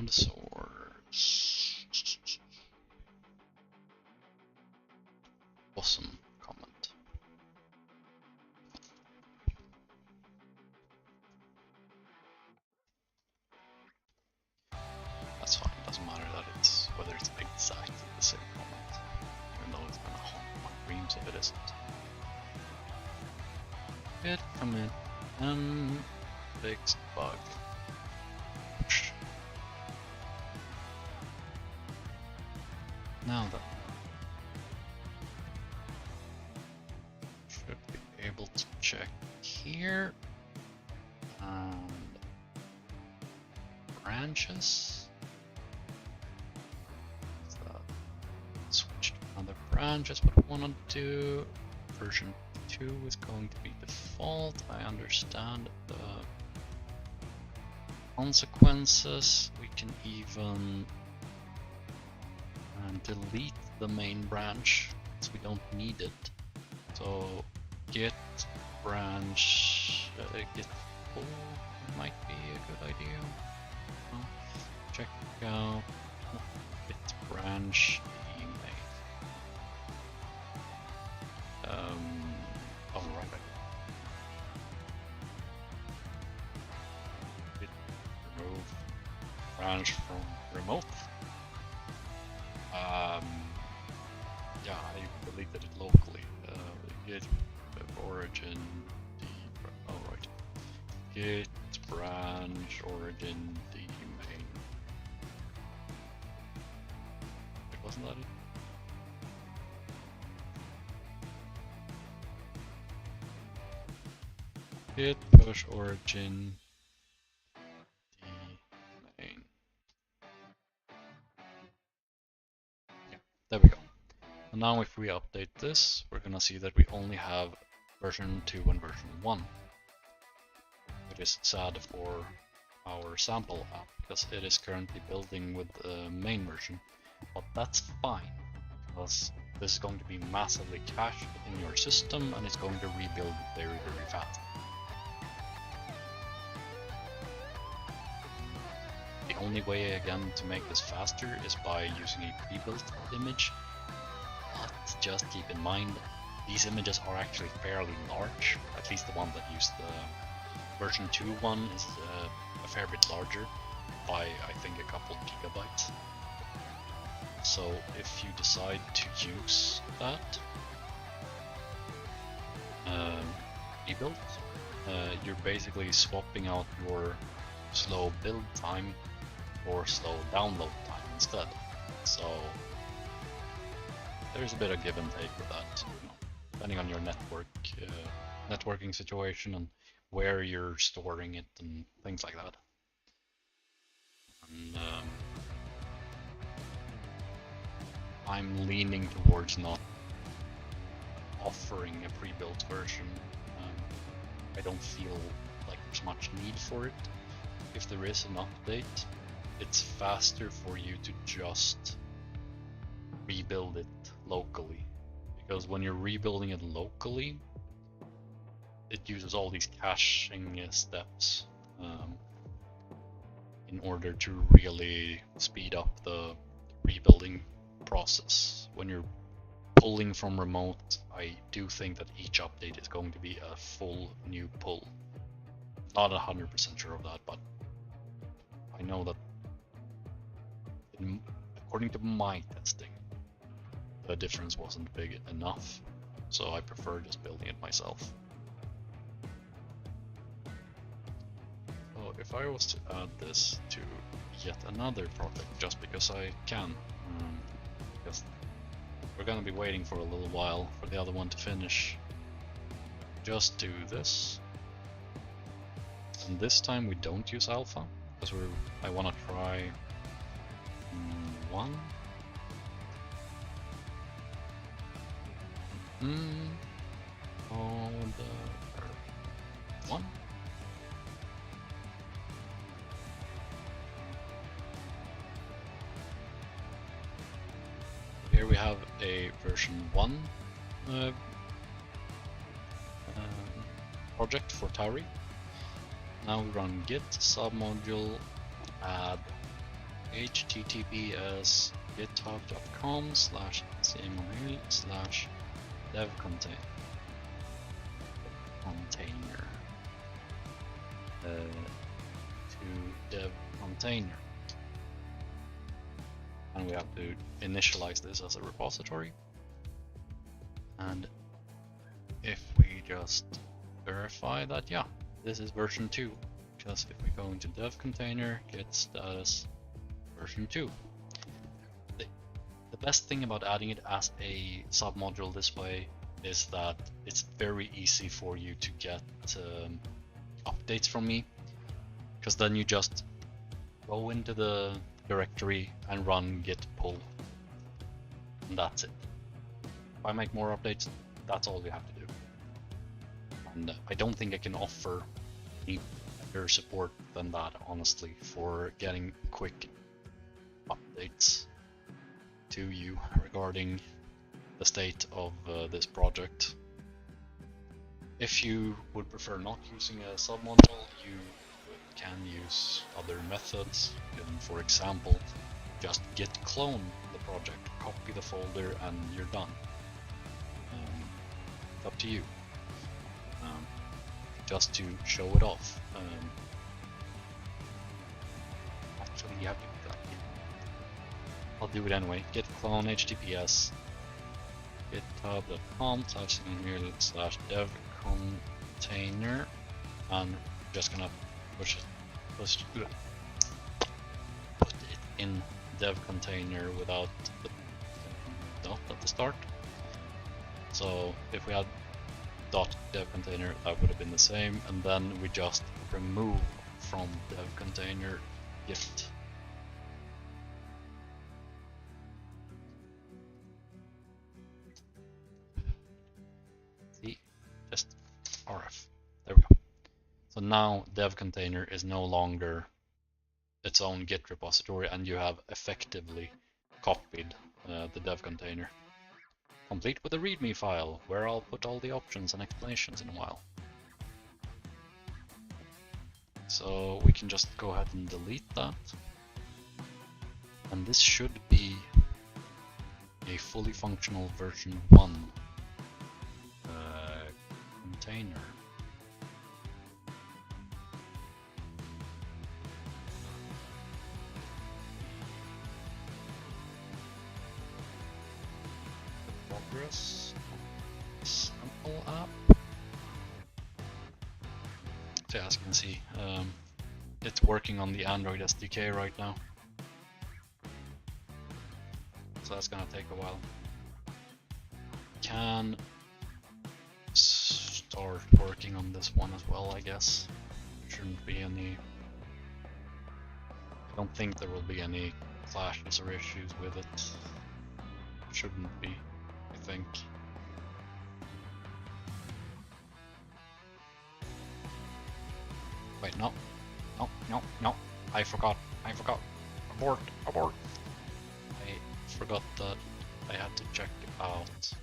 the source. Awesome comment. That's fine, doesn't matter that it's whether it's exactly the same comment, even though it's gonna haunt my dreams if it isn't. Good comment. Fixed bug. Now then, should be able to check here and branches. So switch to another branch. That's what we want to do. Version 2 is going to be default. I understand the consequences. We can even delete the main branch because we don't need it. So git branch git pull might be a good idea. Check out git branch remake. Oh right. Git remove branch from remote. Yeah, I deleted it locally. Git origin oh right. Git branch origin the main. Wait, wasn't that it? Git push origin the main. Yeah, there we go. And now if we update this, we're gonna see that we only have version 2 and version 1. Which is sad for our sample app, because it is currently building with the main version. But that's fine, because this is going to be massively cached in your system and it's going to rebuild very, very fast. The only way again to make this faster is by using a pre-built image. But just keep in mind, these images are actually fairly large, at least the one that used the version 2 one is a fair bit larger by I think a couple gigabytes. So if you decide to use that rebuild, you're basically swapping out your slow build time for slow download time instead. So there's a bit of give and take with that, you know, depending on your networking situation and where you're storing it and things like that. And I'm leaning towards not offering a pre-built version. I don't feel like there's much need for it. If there is an update, it's faster for you to just rebuild it locally, because when you're rebuilding it locally, it uses all these caching steps in order to really speed up the rebuilding process. When you're pulling from remote, I do think that each update is going to be a full new pull. Not 100% sure of that, but I know that according to my testing, the difference wasn't big enough, so I prefer just building it myself. So if I was to add this to yet another project, just because I can, because we're gonna be waiting for a little while for the other one to finish, just do this. And this time we don't use alpha, because I want to try one. One. Here we have a version 1 project for Tauri. Now we run git submodule add https github.com/cml/devcontainer to dev container, and we have to initialize this as a repository. And if we just verify that, yeah, this is version 2, because if we go into dev container, git status version 2. The best thing about adding it as a submodule this way is that it's very easy for you to get updates from me, because then you just go into the directory and run git pull, and that's it. If I make more updates, that's all you have to do. And I don't think I can offer any better support than that, honestly, for getting quick updates to you regarding the state of this project. If you would prefer not using a submodule, you can use other methods. You can, for example, just git clone the project, copy the folder, and you're done. It's up to you. Just to show it off. Actually, you have to. I'll do it anyway. Git clone https github.com/dev-container, and I'm just gonna put it in dev container without the dot at the start. So if we had .dev container, that would have been the same, and then we just remove from dev container git. See, just RF. There we go. So now dev container is no longer its own git repository, and you have effectively copied the dev container, complete with a readme file where I'll put all the options and explanations in a while. So we can just go ahead and delete that, and this should be a fully functional version 1 container. Progress sample app. So as you can see, it's working on the Android SDK right now, so that's gonna take a while. Can start working on this one as well, I guess. Shouldn't be any. I don't think there will be any clashes or issues with it. Shouldn't be, I think. Wait, no. I forgot. Abort. I forgot that I had to check out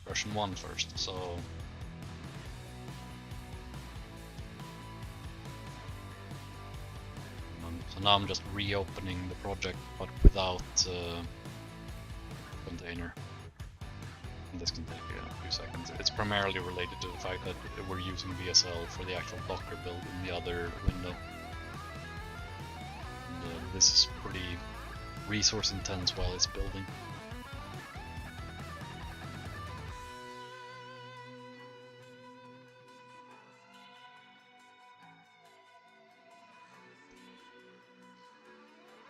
version 1 first, so now I'm just reopening the project, but without container. And this can take a few seconds. It's primarily related to the fact that we're using VSL for the actual Docker build in the other window. And this is pretty resource intense while it's building.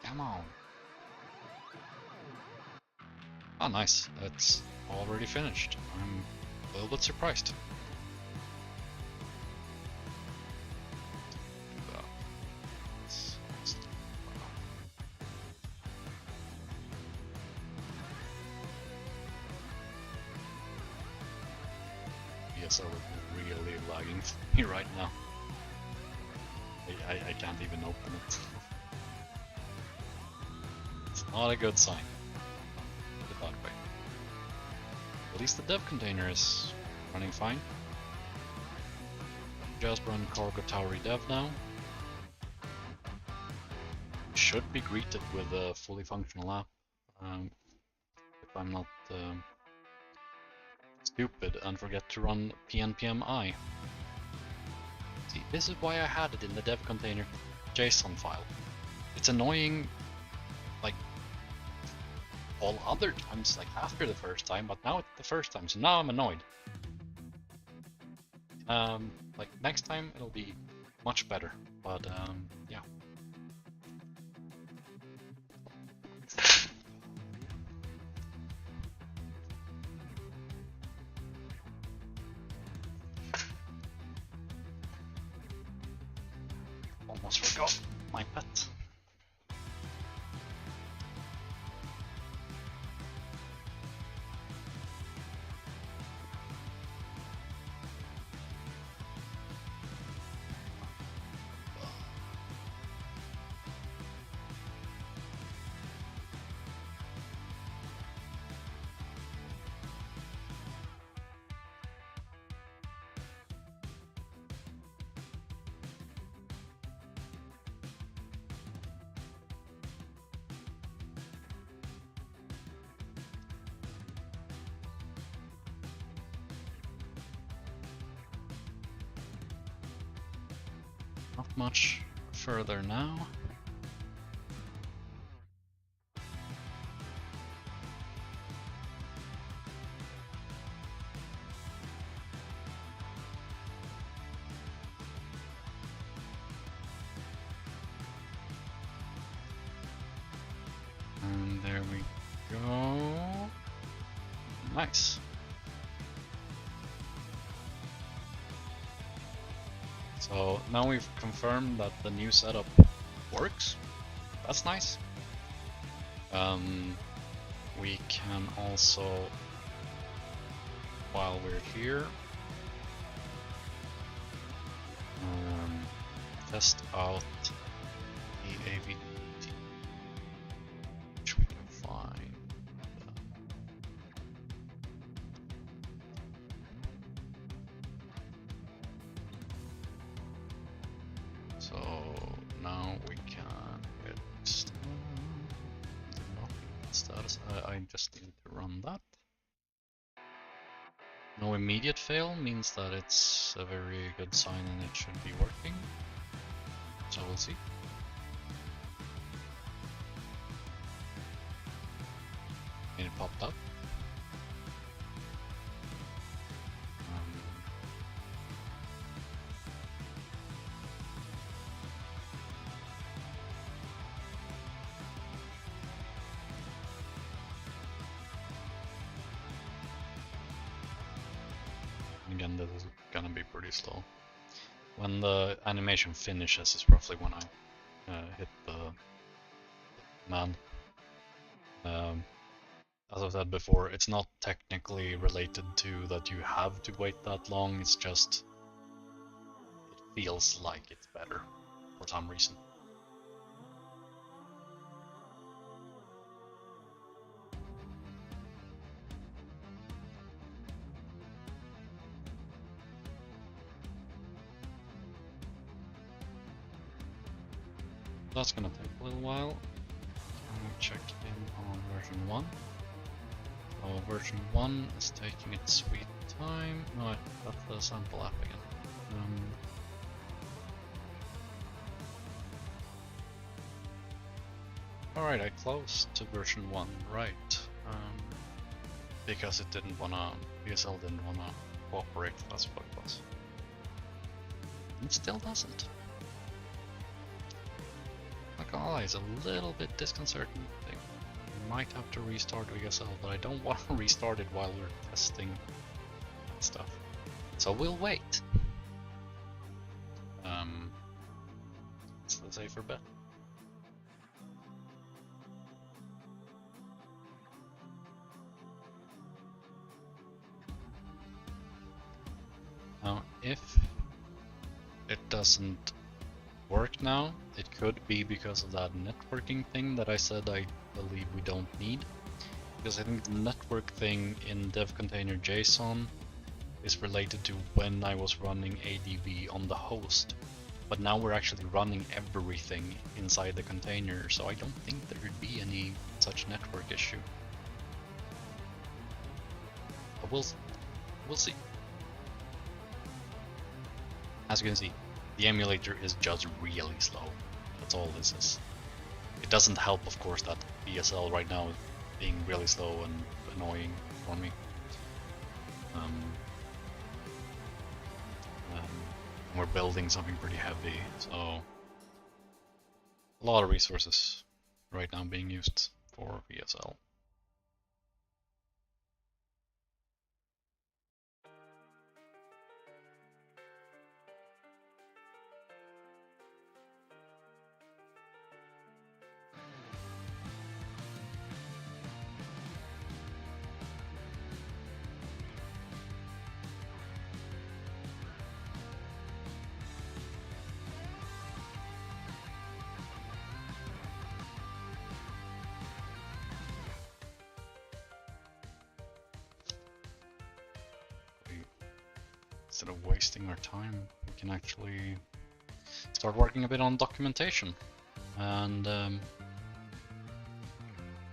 Come on. Oh, nice. It's already finished. I'm a little bit surprised. VSL is really lagging for me right now. I can't even open it. It's not a good sign. Put it that way. At least the dev container is running fine. Just run cargo tower dev now. should be greeted with a fully functional app. If I'm not stupid and forget to run pnpmi. See, this is why I had it in the dev container JSON file. It's annoying, like, all other times, like after the first time, but now it's the first time, so now I'm annoyed. Like next time it'll be much better, but yeah. Almost forgot my pet. Not much further now. And there we go. Nice. So now we've confirmed that the new setup works. That's nice. We can also, while we're here, test out the AVT, which we can find. So now we can hit status. I just need to run that. No immediate fail means that it's a very good sign and it should be working. So we'll see. And it popped up. Again, this is gonna be pretty slow. When the animation finishes is roughly when I hit the command. As I've said before, it's not technically related to that you have to wait that long, it's just it feels like it's better for some reason. That's gonna take a little while. Can we check in on version 1? So version 1 is taking its sweet time. No, that's the sample app again. Alright, I closed to version 1, right. Because it didn't wanna, BSL didn't wanna cooperate, that's what it was. It still doesn't. Not gonna lie, it's a little bit disconcerting. We might have to restart VSL, but I don't want to restart it while we're testing stuff. So we'll wait. It's the safer bet. Now, if it doesn't work now, it could be because of that networking thing that I said I believe we don't need. Because I think the network thing in dev container JSON is related to when I was running ADB on the host. But now we're actually running everything inside the container, so I don't think there would be any such network issue. But we'll see. As you can see, the emulator is just really slow. That's all this is. It doesn't help, of course, that ESL right now is being really slow and annoying for me. We're building something pretty heavy, so a lot of resources right now being used for ESL. Instead of wasting our time, we can actually start working a bit on documentation. And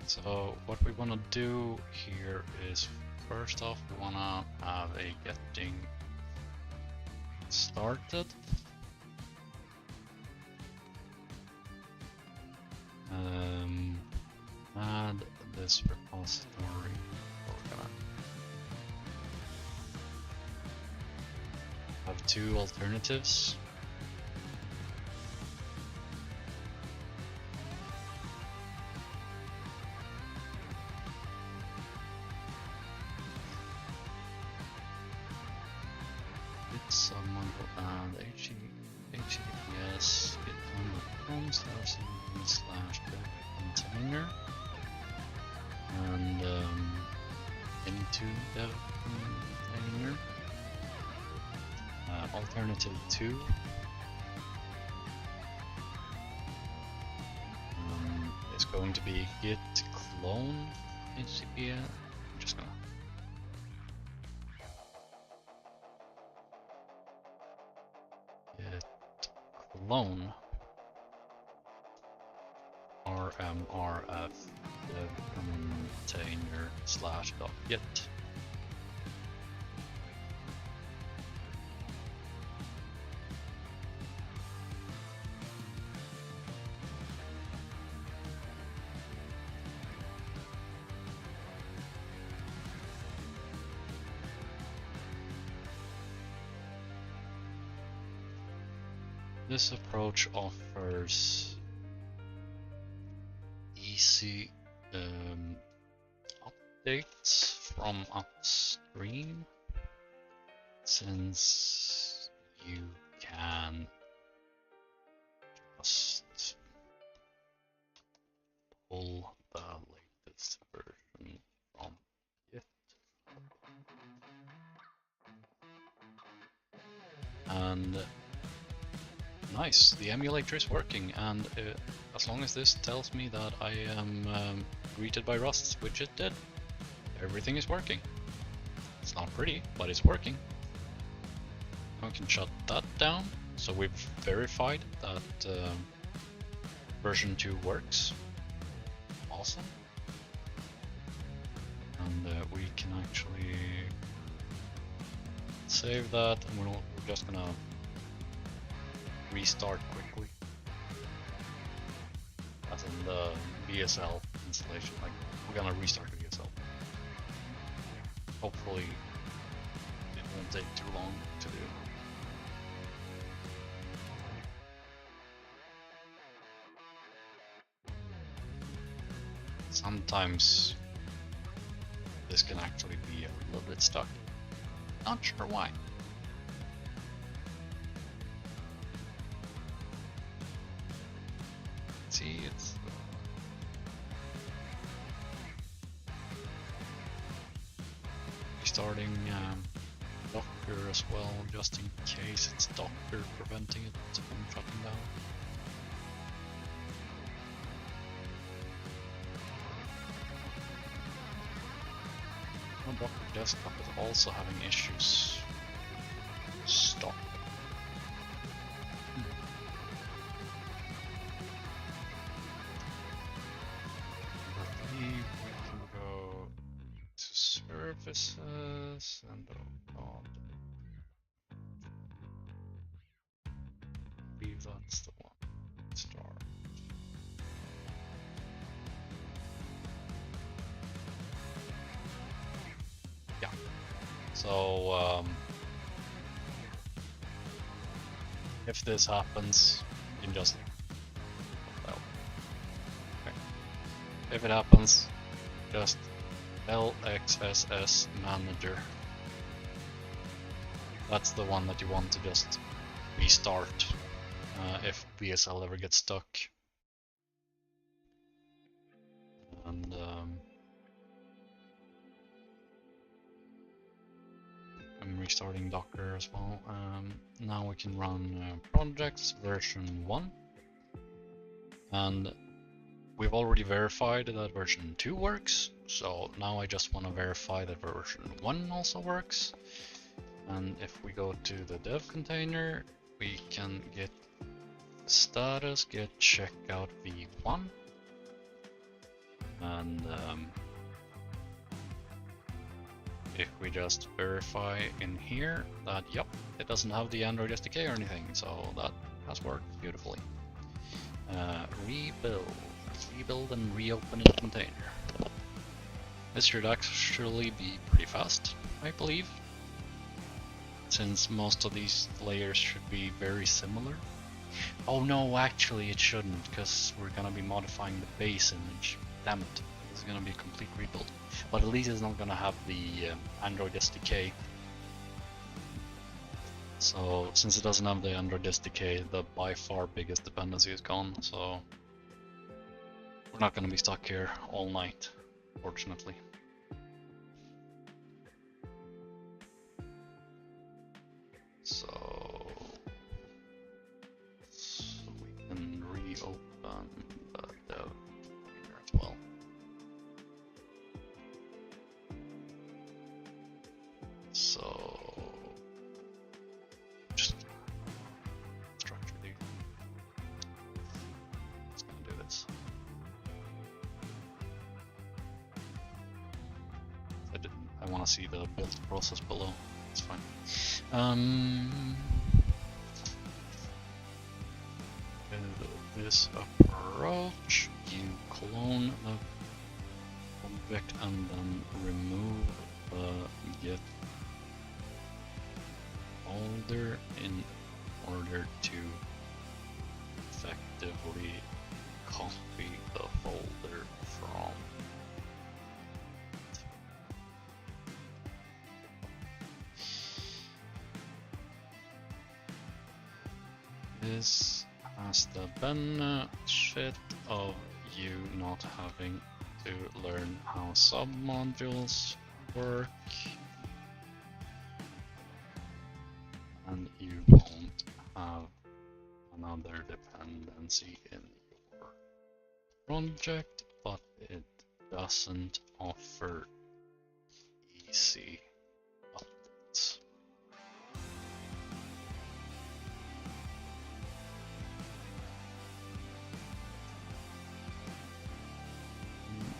so what we want to do here is, first off, we want to have a getting started. Add this repository. We're gonna have two alternatives. It's someone will add https github.com/dev/container and into dev container. Alternative 2 is going to be git clone HTTP. I'm just gonna git clone rmrf dev container /.git. This approach offers easy updates from upstream, since you can just pull the latest version from Git. And nice, the emulator is working, and as long as this tells me that I am greeted by Rust, which it did, everything is working. It's not pretty, but it's working. Now we can shut that down, so we've verified that version 2 works. Awesome. And we can actually save that, and we're just gonna restart quickly, as in the VSL installation. Like, we're gonna restart the VSL. Hopefully it won't take too long to do. Sometimes this can actually be a little bit stuck. Not sure why. See, it's restarting Docker as well, just in case it's Docker preventing it from shutting down. My Docker desktop is also having issues. Stop. services and oh god, I believe that's the one. Start. Yeah. So if this happens, you can just well, okay. If it happens, just LXSS manager. That's the one that you want to just restart if BSL ever gets stuck. And I'm restarting Docker as well. Now we can run projects version 1. And we've already verified that version 2 works. So now I just want to verify that version 1 also works. And if we go to the dev container, we can get status, get checkout v1. And if we just verify in here that, yep, it doesn't have the Android SDK or anything, so that has worked beautifully. Rebuild and reopen a container. This should actually be pretty fast, I believe, since most of these layers should be very similar. Oh no, actually it shouldn't, because we're gonna be modifying the base image. Damn it, this is gonna be a complete rebuild. But at least it's not gonna have the Android SDK. So since it doesn't have the Android SDK, the by far biggest dependency is gone, so we're not gonna be stuck here all night, fortunately. So we can reopen the dev here as well. So just structure the. It's gonna do this. I want to see the build process below. It's fine. With this approach, you clone the object and then remove the get folder in order to effectively copy the folder from. This has the benefit of you not having to learn how submodules work, and you won't have another dependency in your project, but it doesn't offer easy updates.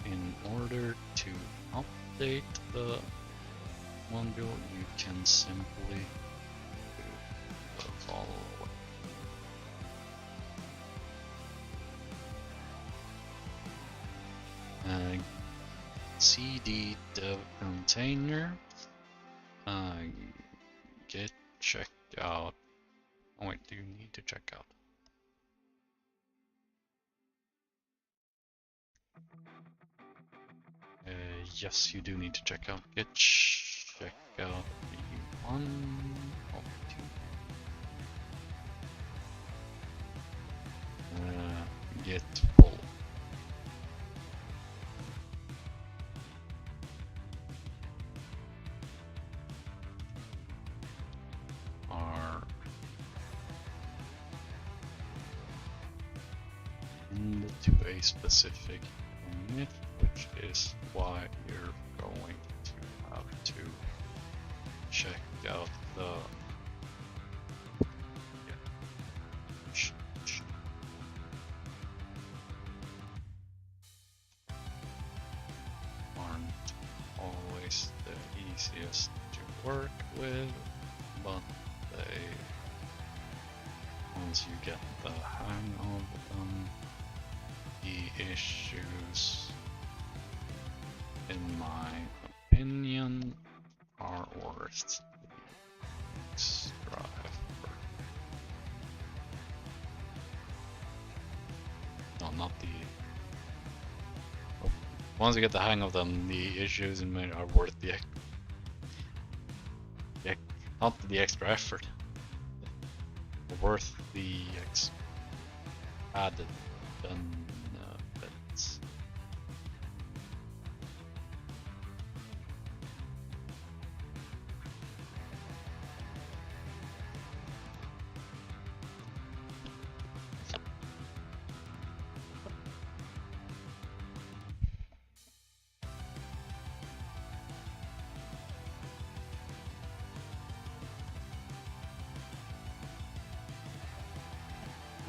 In order to update the module, you can simply do the following. CD dev container, get checkout. Oh wait, do you need to check out? Yes, you do need to check out. Get checkout v1. Oh, 2. Get full. Are into a specific commit, which is why you're going to have to check out the aren't always the easiest to work with, but they, once you get the hang of them, the issues, in my opinion, are worth the extra effort. No, not the. Once you get the hang of them, the issues in my are worth the not the extra effort, worth the added benefits.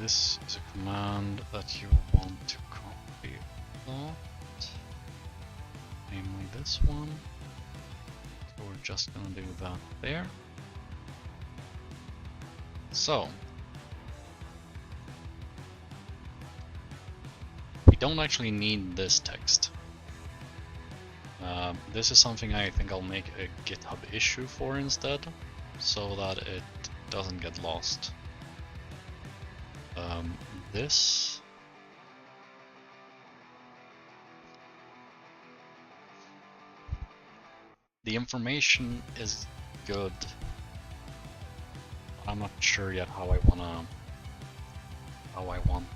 This is a command that you want to copy a lot, namely this one. So we're just gonna do that there. So we don't actually need this text. This is something I think I'll make a GitHub issue for instead, so that it doesn't get lost. This the information is good. I'm not sure yet how I want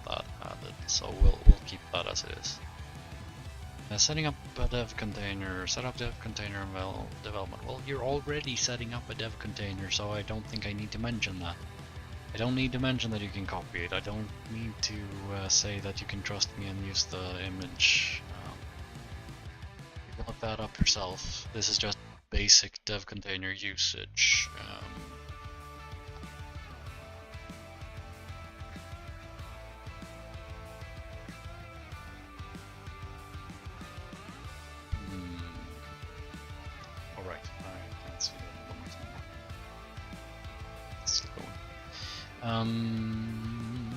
that added, so we'll keep that as it is. Setting up a dev container, set up dev container development. Well, you're already setting up a dev container, so I don't think I need to mention that. I don't need to mention that you can copy it. I don't need to say that you can trust me and use the image. You can look that up yourself. This is just basic dev container usage. Alright, I can't see that one more time. Let's go. And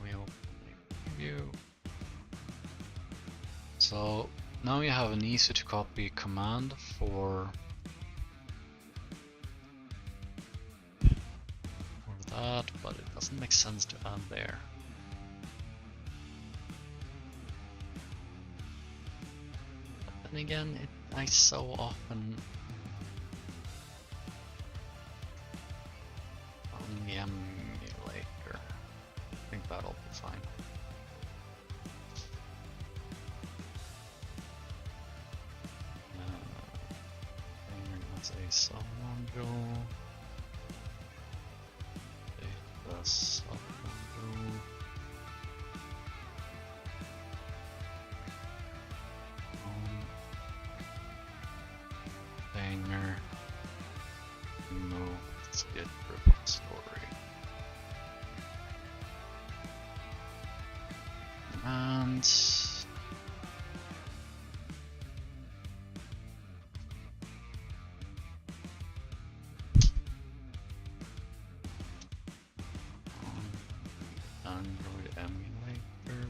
we open the view. So now you have an easy to copy command for that, but it doesn't make sense to add there. But then again, I so often on the emulator. I think that'll be fine. That's a sub module. Data sub module. Container. No, let's get repository. And Android emulator.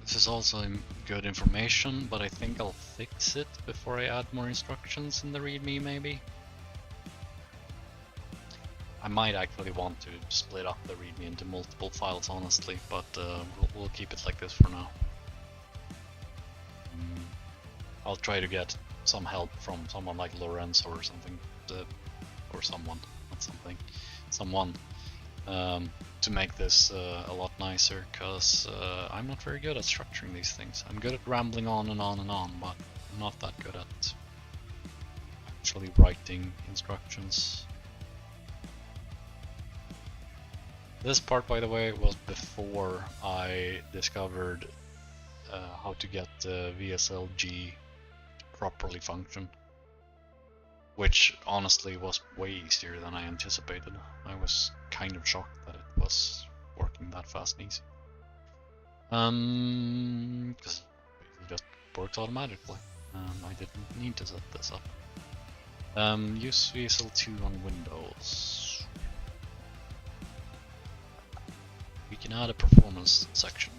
This is also good information, but I think I'll fix it before I add more instructions in the README maybe. I might actually want to split up the README into multiple files honestly, but we'll keep it like this for now. I'll try to get some help from someone like Lorenz or something, or someone, not something, someone, to make this a lot nicer, because I'm not very good at structuring these things. I'm good at rambling on and on and on, but I'm not that good at actually writing instructions. This part, by the way, was before I discovered how to get the VSLG properly function, which honestly was way easier than I anticipated. I was kind of shocked that it was working that fast and easy. Because it just works automatically, and I didn't need to set this up. Use VSL2 on Windows. We can add a performance section.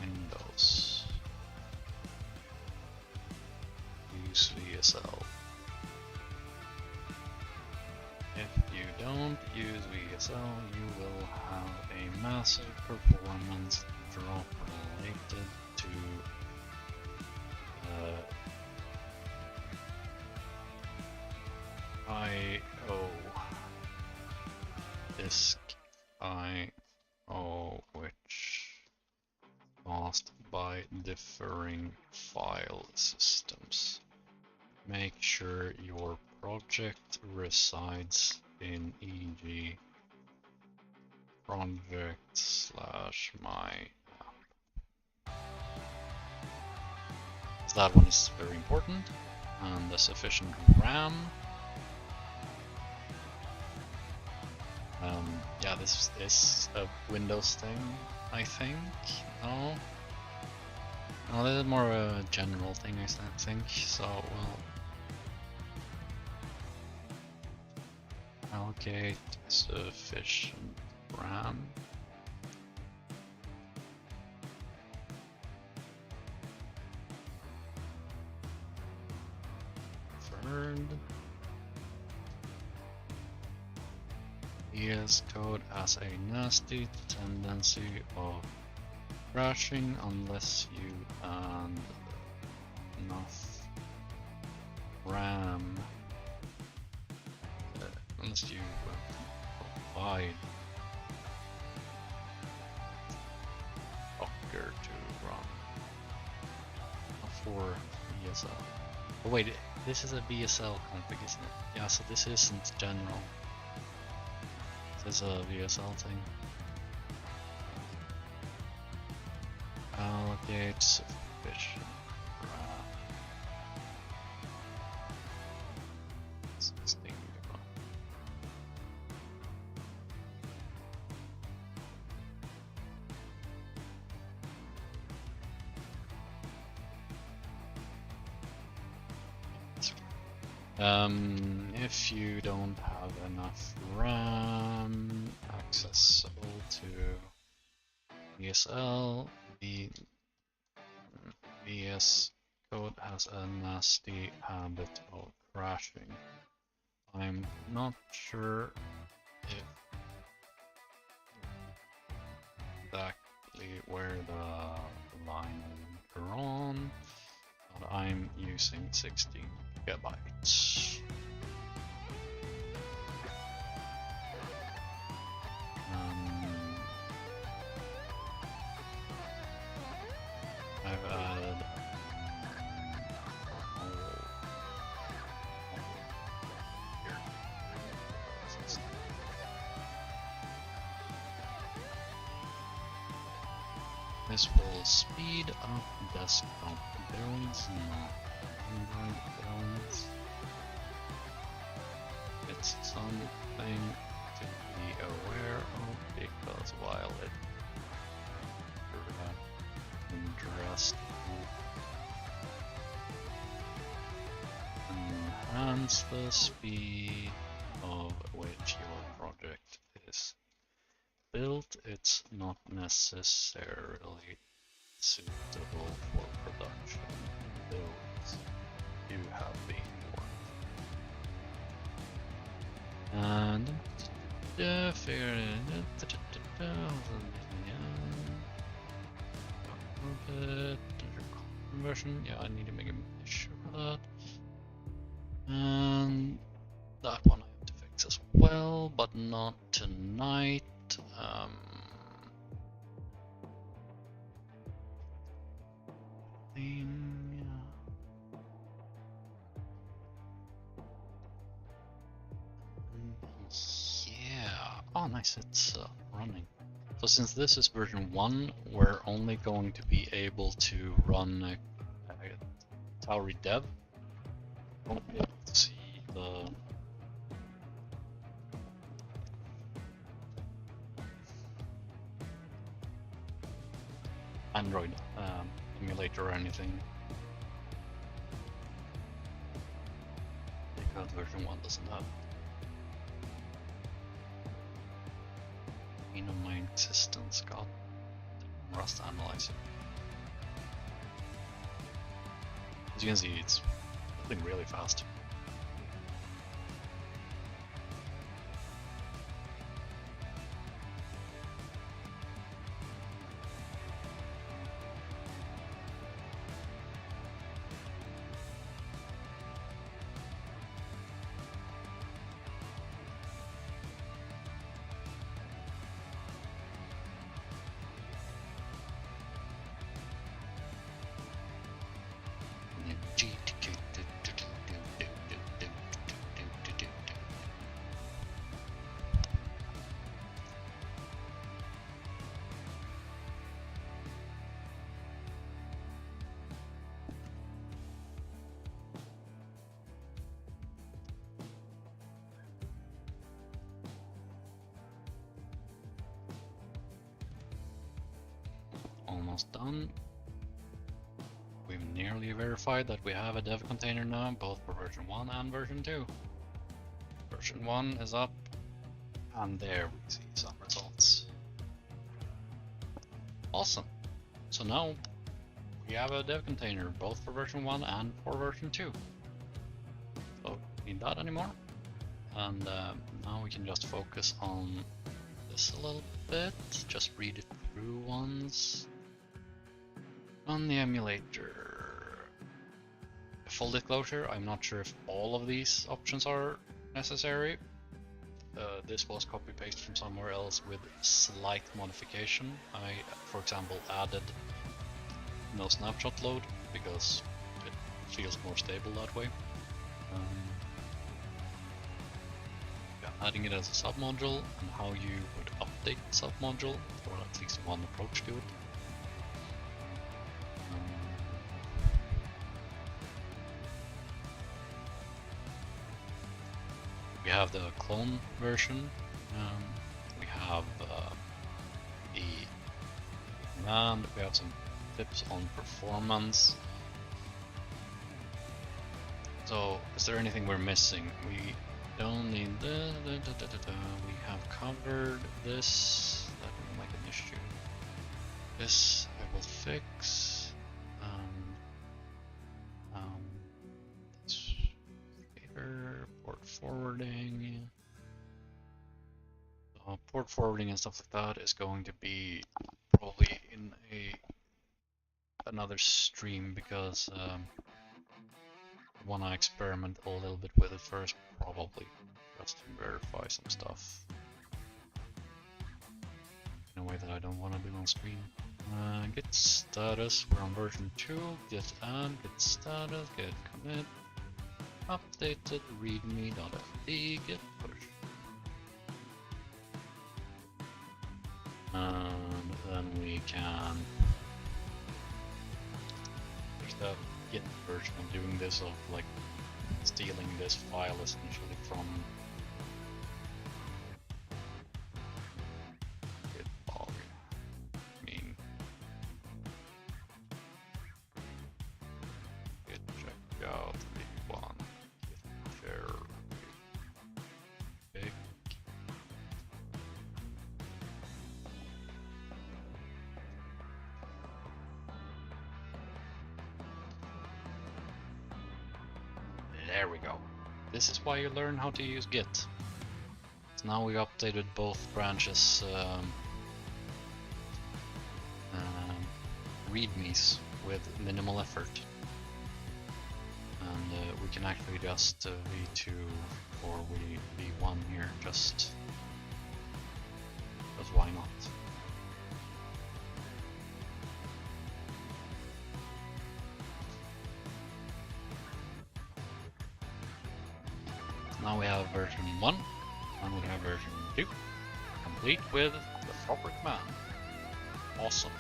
Windows. Use VSL. If you don't use VSL, you will have a massive performance drop related to I/O disk I/O, which caused by differing file systems. Make sure your project resides in e.g. project/my app. So that one is very important, and the sufficient RAM. Yeah, this is a Windows thing, I think. No, this is more of a general thing, I think. So we'll allocate sufficient RAM. VS Code has a nasty tendency of crashing unless you add enough RAM. Unless you provide Docker to run for VSL. Oh wait, this is a VSL config, isn't it? Yeah, so this isn't general. This is a VSL thing. Allocate sufficient RAM. If you don't have enough RAM accessible to VSL, the VS Code has a nasty habit of crashing. I'm not sure if exactly where the line is drawn, but I'm using 16 gigabytes. I've added this will speed up desktop builds, not Android builds. It's something to be aware of because while it addressed enhance the speed of which your project is built, it's not necessarily suitable for production builds. You have been warned. And figure conversion. Yeah, I need to make a sure of that. And that one I have to fix as well, but not tonight. nice, it's running. So since this is version 1, we're only going to be able to run Tau Redev. Won't be able to see the Android emulator or anything, because version 1 doesn't have of my existence. God, Rust Analyzer. As you can see, it's moving really fast. Almost done. We've nearly verified that we have a dev container now, both for version 1 and version 2. Version 1 is up, and there we see some results. Awesome. So now we have a dev container both for version 1 and for version 2. So don't need that anymore. And now we can just focus on this a little bit, just read it through once. On the emulator, full disclosure, I'm not sure if all of these options are necessary. This was copy paste from somewhere else with slight modification. I, for example, added no snapshot load because it feels more stable that way. Yeah, adding it as a submodule and how you would update the submodule, or at least one approach to it. We have the clone version, we have the command, we have some tips on performance. So, is there anything we're missing? We don't need we have covered this, that will make an issue. This I will fix. Port forwarding. Port forwarding and stuff like that is going to be probably in another stream, because I want to experiment a little bit with it first, probably just to verify some stuff in a way that I don't want to do on screen. Git status, we're on version 2, git add, git status, git commit, updated readme.fd, git push. And then we can, there's the git version of doing this, of like stealing this file essentially from git log. I mean, git checkout v1, git share big. There we go. This is why you learn how to use Git. So now we updated both branches' readmes with minimal effort. And we can actually just v2 or v1 here, just because why not? Now we have version 1, and we have version 2. complete with the proper command. Awesome.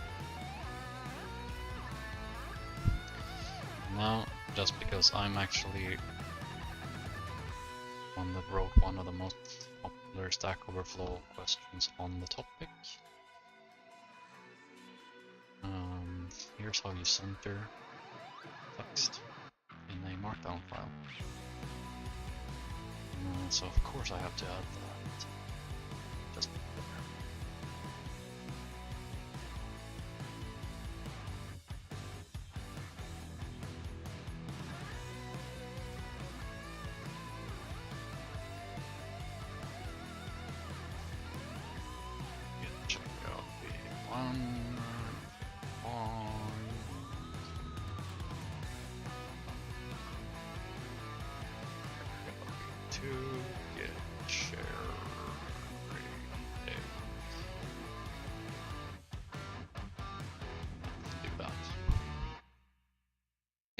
Now, just because I'm actually one that wrote one of the most popular Stack Overflow questions on the topic. Here's how you center text in a markdown file. So of course I have to add that. Just check out the one.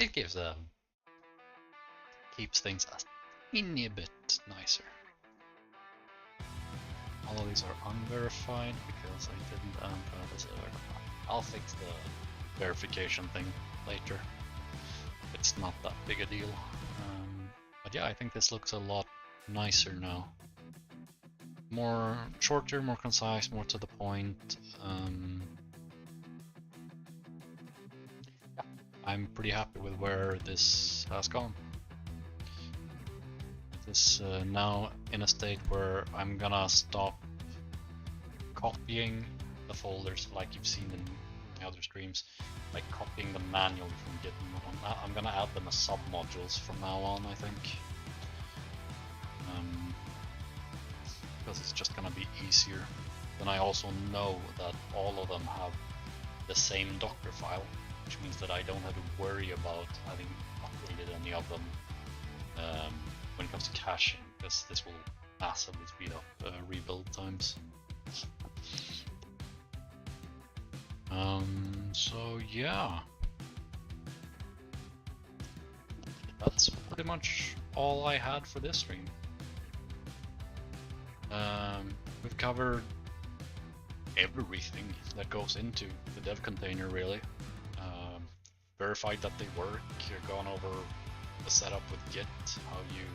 It gives keeps things a teeny bit nicer. All of these are unverified because I didn't add this. I'll fix the verification thing later. It's not that big a deal. But yeah, I think this looks a lot nicer now. More shorter, more concise, more to the point. I'm pretty happy with where this has gone. This now in a state where I'm gonna stop copying the folders like you've seen in the other streams, like copying them manually from Git. I'm gonna add them as sub-modules from now on, I think. Because it's just gonna be easier. Then I also know that all of them have the same Docker file, which means that I don't have to worry about having updated any of them when it comes to caching, because this will massively speed up rebuild times. So yeah, that's pretty much all I had for this stream. We've covered everything that goes into the dev container, really. Verified that they work, gone over the setup with Git, how you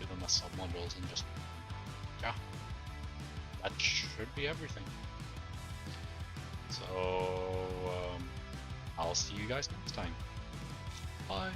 do them as submodules, and just, yeah, that should be everything. So, I'll see you guys next time. Bye.